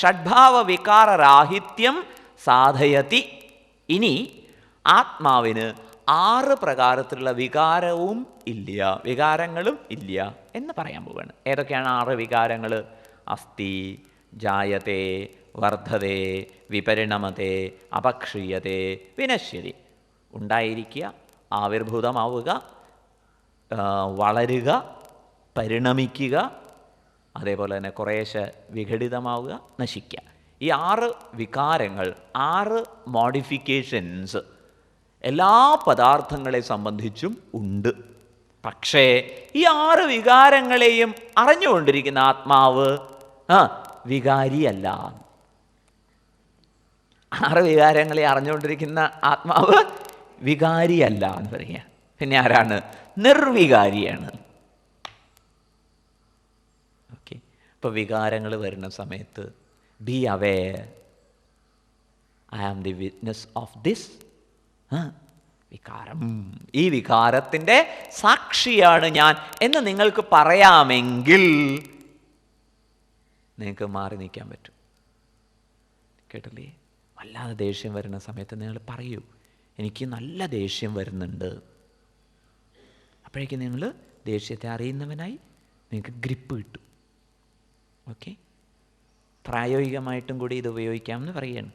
ഷഡ്ഭാവവികാരരാഹിത്യം സാധയതി. ഇനി ആത്മാവിന് 6 പ്രകാരത്തിലുള്ള വികാരവും ഇല്ല, വികാരങ്ങളും ഇല്ല എന്ന് പറയാൻ പോവുകയാണ്. ഏതൊക്കെയാണ് 6 വികാരങ്ങൾ? അസ്തി, ജായത്തെ, വർദ്ധതേ, വിപരിണമത്തെ, അപക്ഷീയത്തെ, വിനശ്യതി. ഉണ്ടായിരിക്കുക, ആവിർഭൂതമാവുക, വളരുക, പരിണമിക്കുക, അതേപോലെ തന്നെ കുറേശ്ശെ വിഘടിതമാവുക, നശിക്കുക. ഈ 6 വികാരങ്ങൾ, 6 മോഡിഫിക്കേഷൻസ് എല്ലാ പദാർത്ഥങ്ങളെ സംബന്ധിച്ചും ഉണ്ട്. പക്ഷേ ഈ 6 വികാരങ്ങളെയും അറിഞ്ഞുകൊണ്ടിരിക്കുന്ന ആത്മാവ് വികാരിയല്ല. 6 വികാരങ്ങളെ അറിഞ്ഞുകൊണ്ടിരിക്കുന്ന ആത്മാവ് വികാരിയല്ല എന്ന് പറയുക. പിന്നെ ആരാണ്? നിർവികാരിയാണ്. ഓക്കെ. ഇപ്പോൾ വികാരങ്ങൾ വരുന്ന സമയത്ത് be aware, I am the witness of this വികാരം, ഈ വികാരത്തിൻ്റെ സാക്ഷിയാണ് ഞാൻ എന്ന് നിങ്ങൾക്ക് പറയാമെങ്കിൽ നിങ്ങൾക്ക് മാറി നിൽക്കാൻ പറ്റും. കേട്ടില്ലേ? വല്ലാതെ ദേഷ്യം വരുന്ന സമയത്ത് നിങ്ങൾ പറയൂ, എനിക്ക് നല്ല ദേഷ്യം വരുന്നുണ്ട്. അപ്പോഴേക്കും നിങ്ങൾ ദേഷ്യത്തെ അറിയുന്നവനായി നിങ്ങൾക്ക് ഗ്രിപ്പ് കിട്ടും. ഓക്കെ. പ്രായോഗികമായിട്ടും കൂടി ഇത് ഉപയോഗിക്കാമെന്ന് പറയുകയാണ്.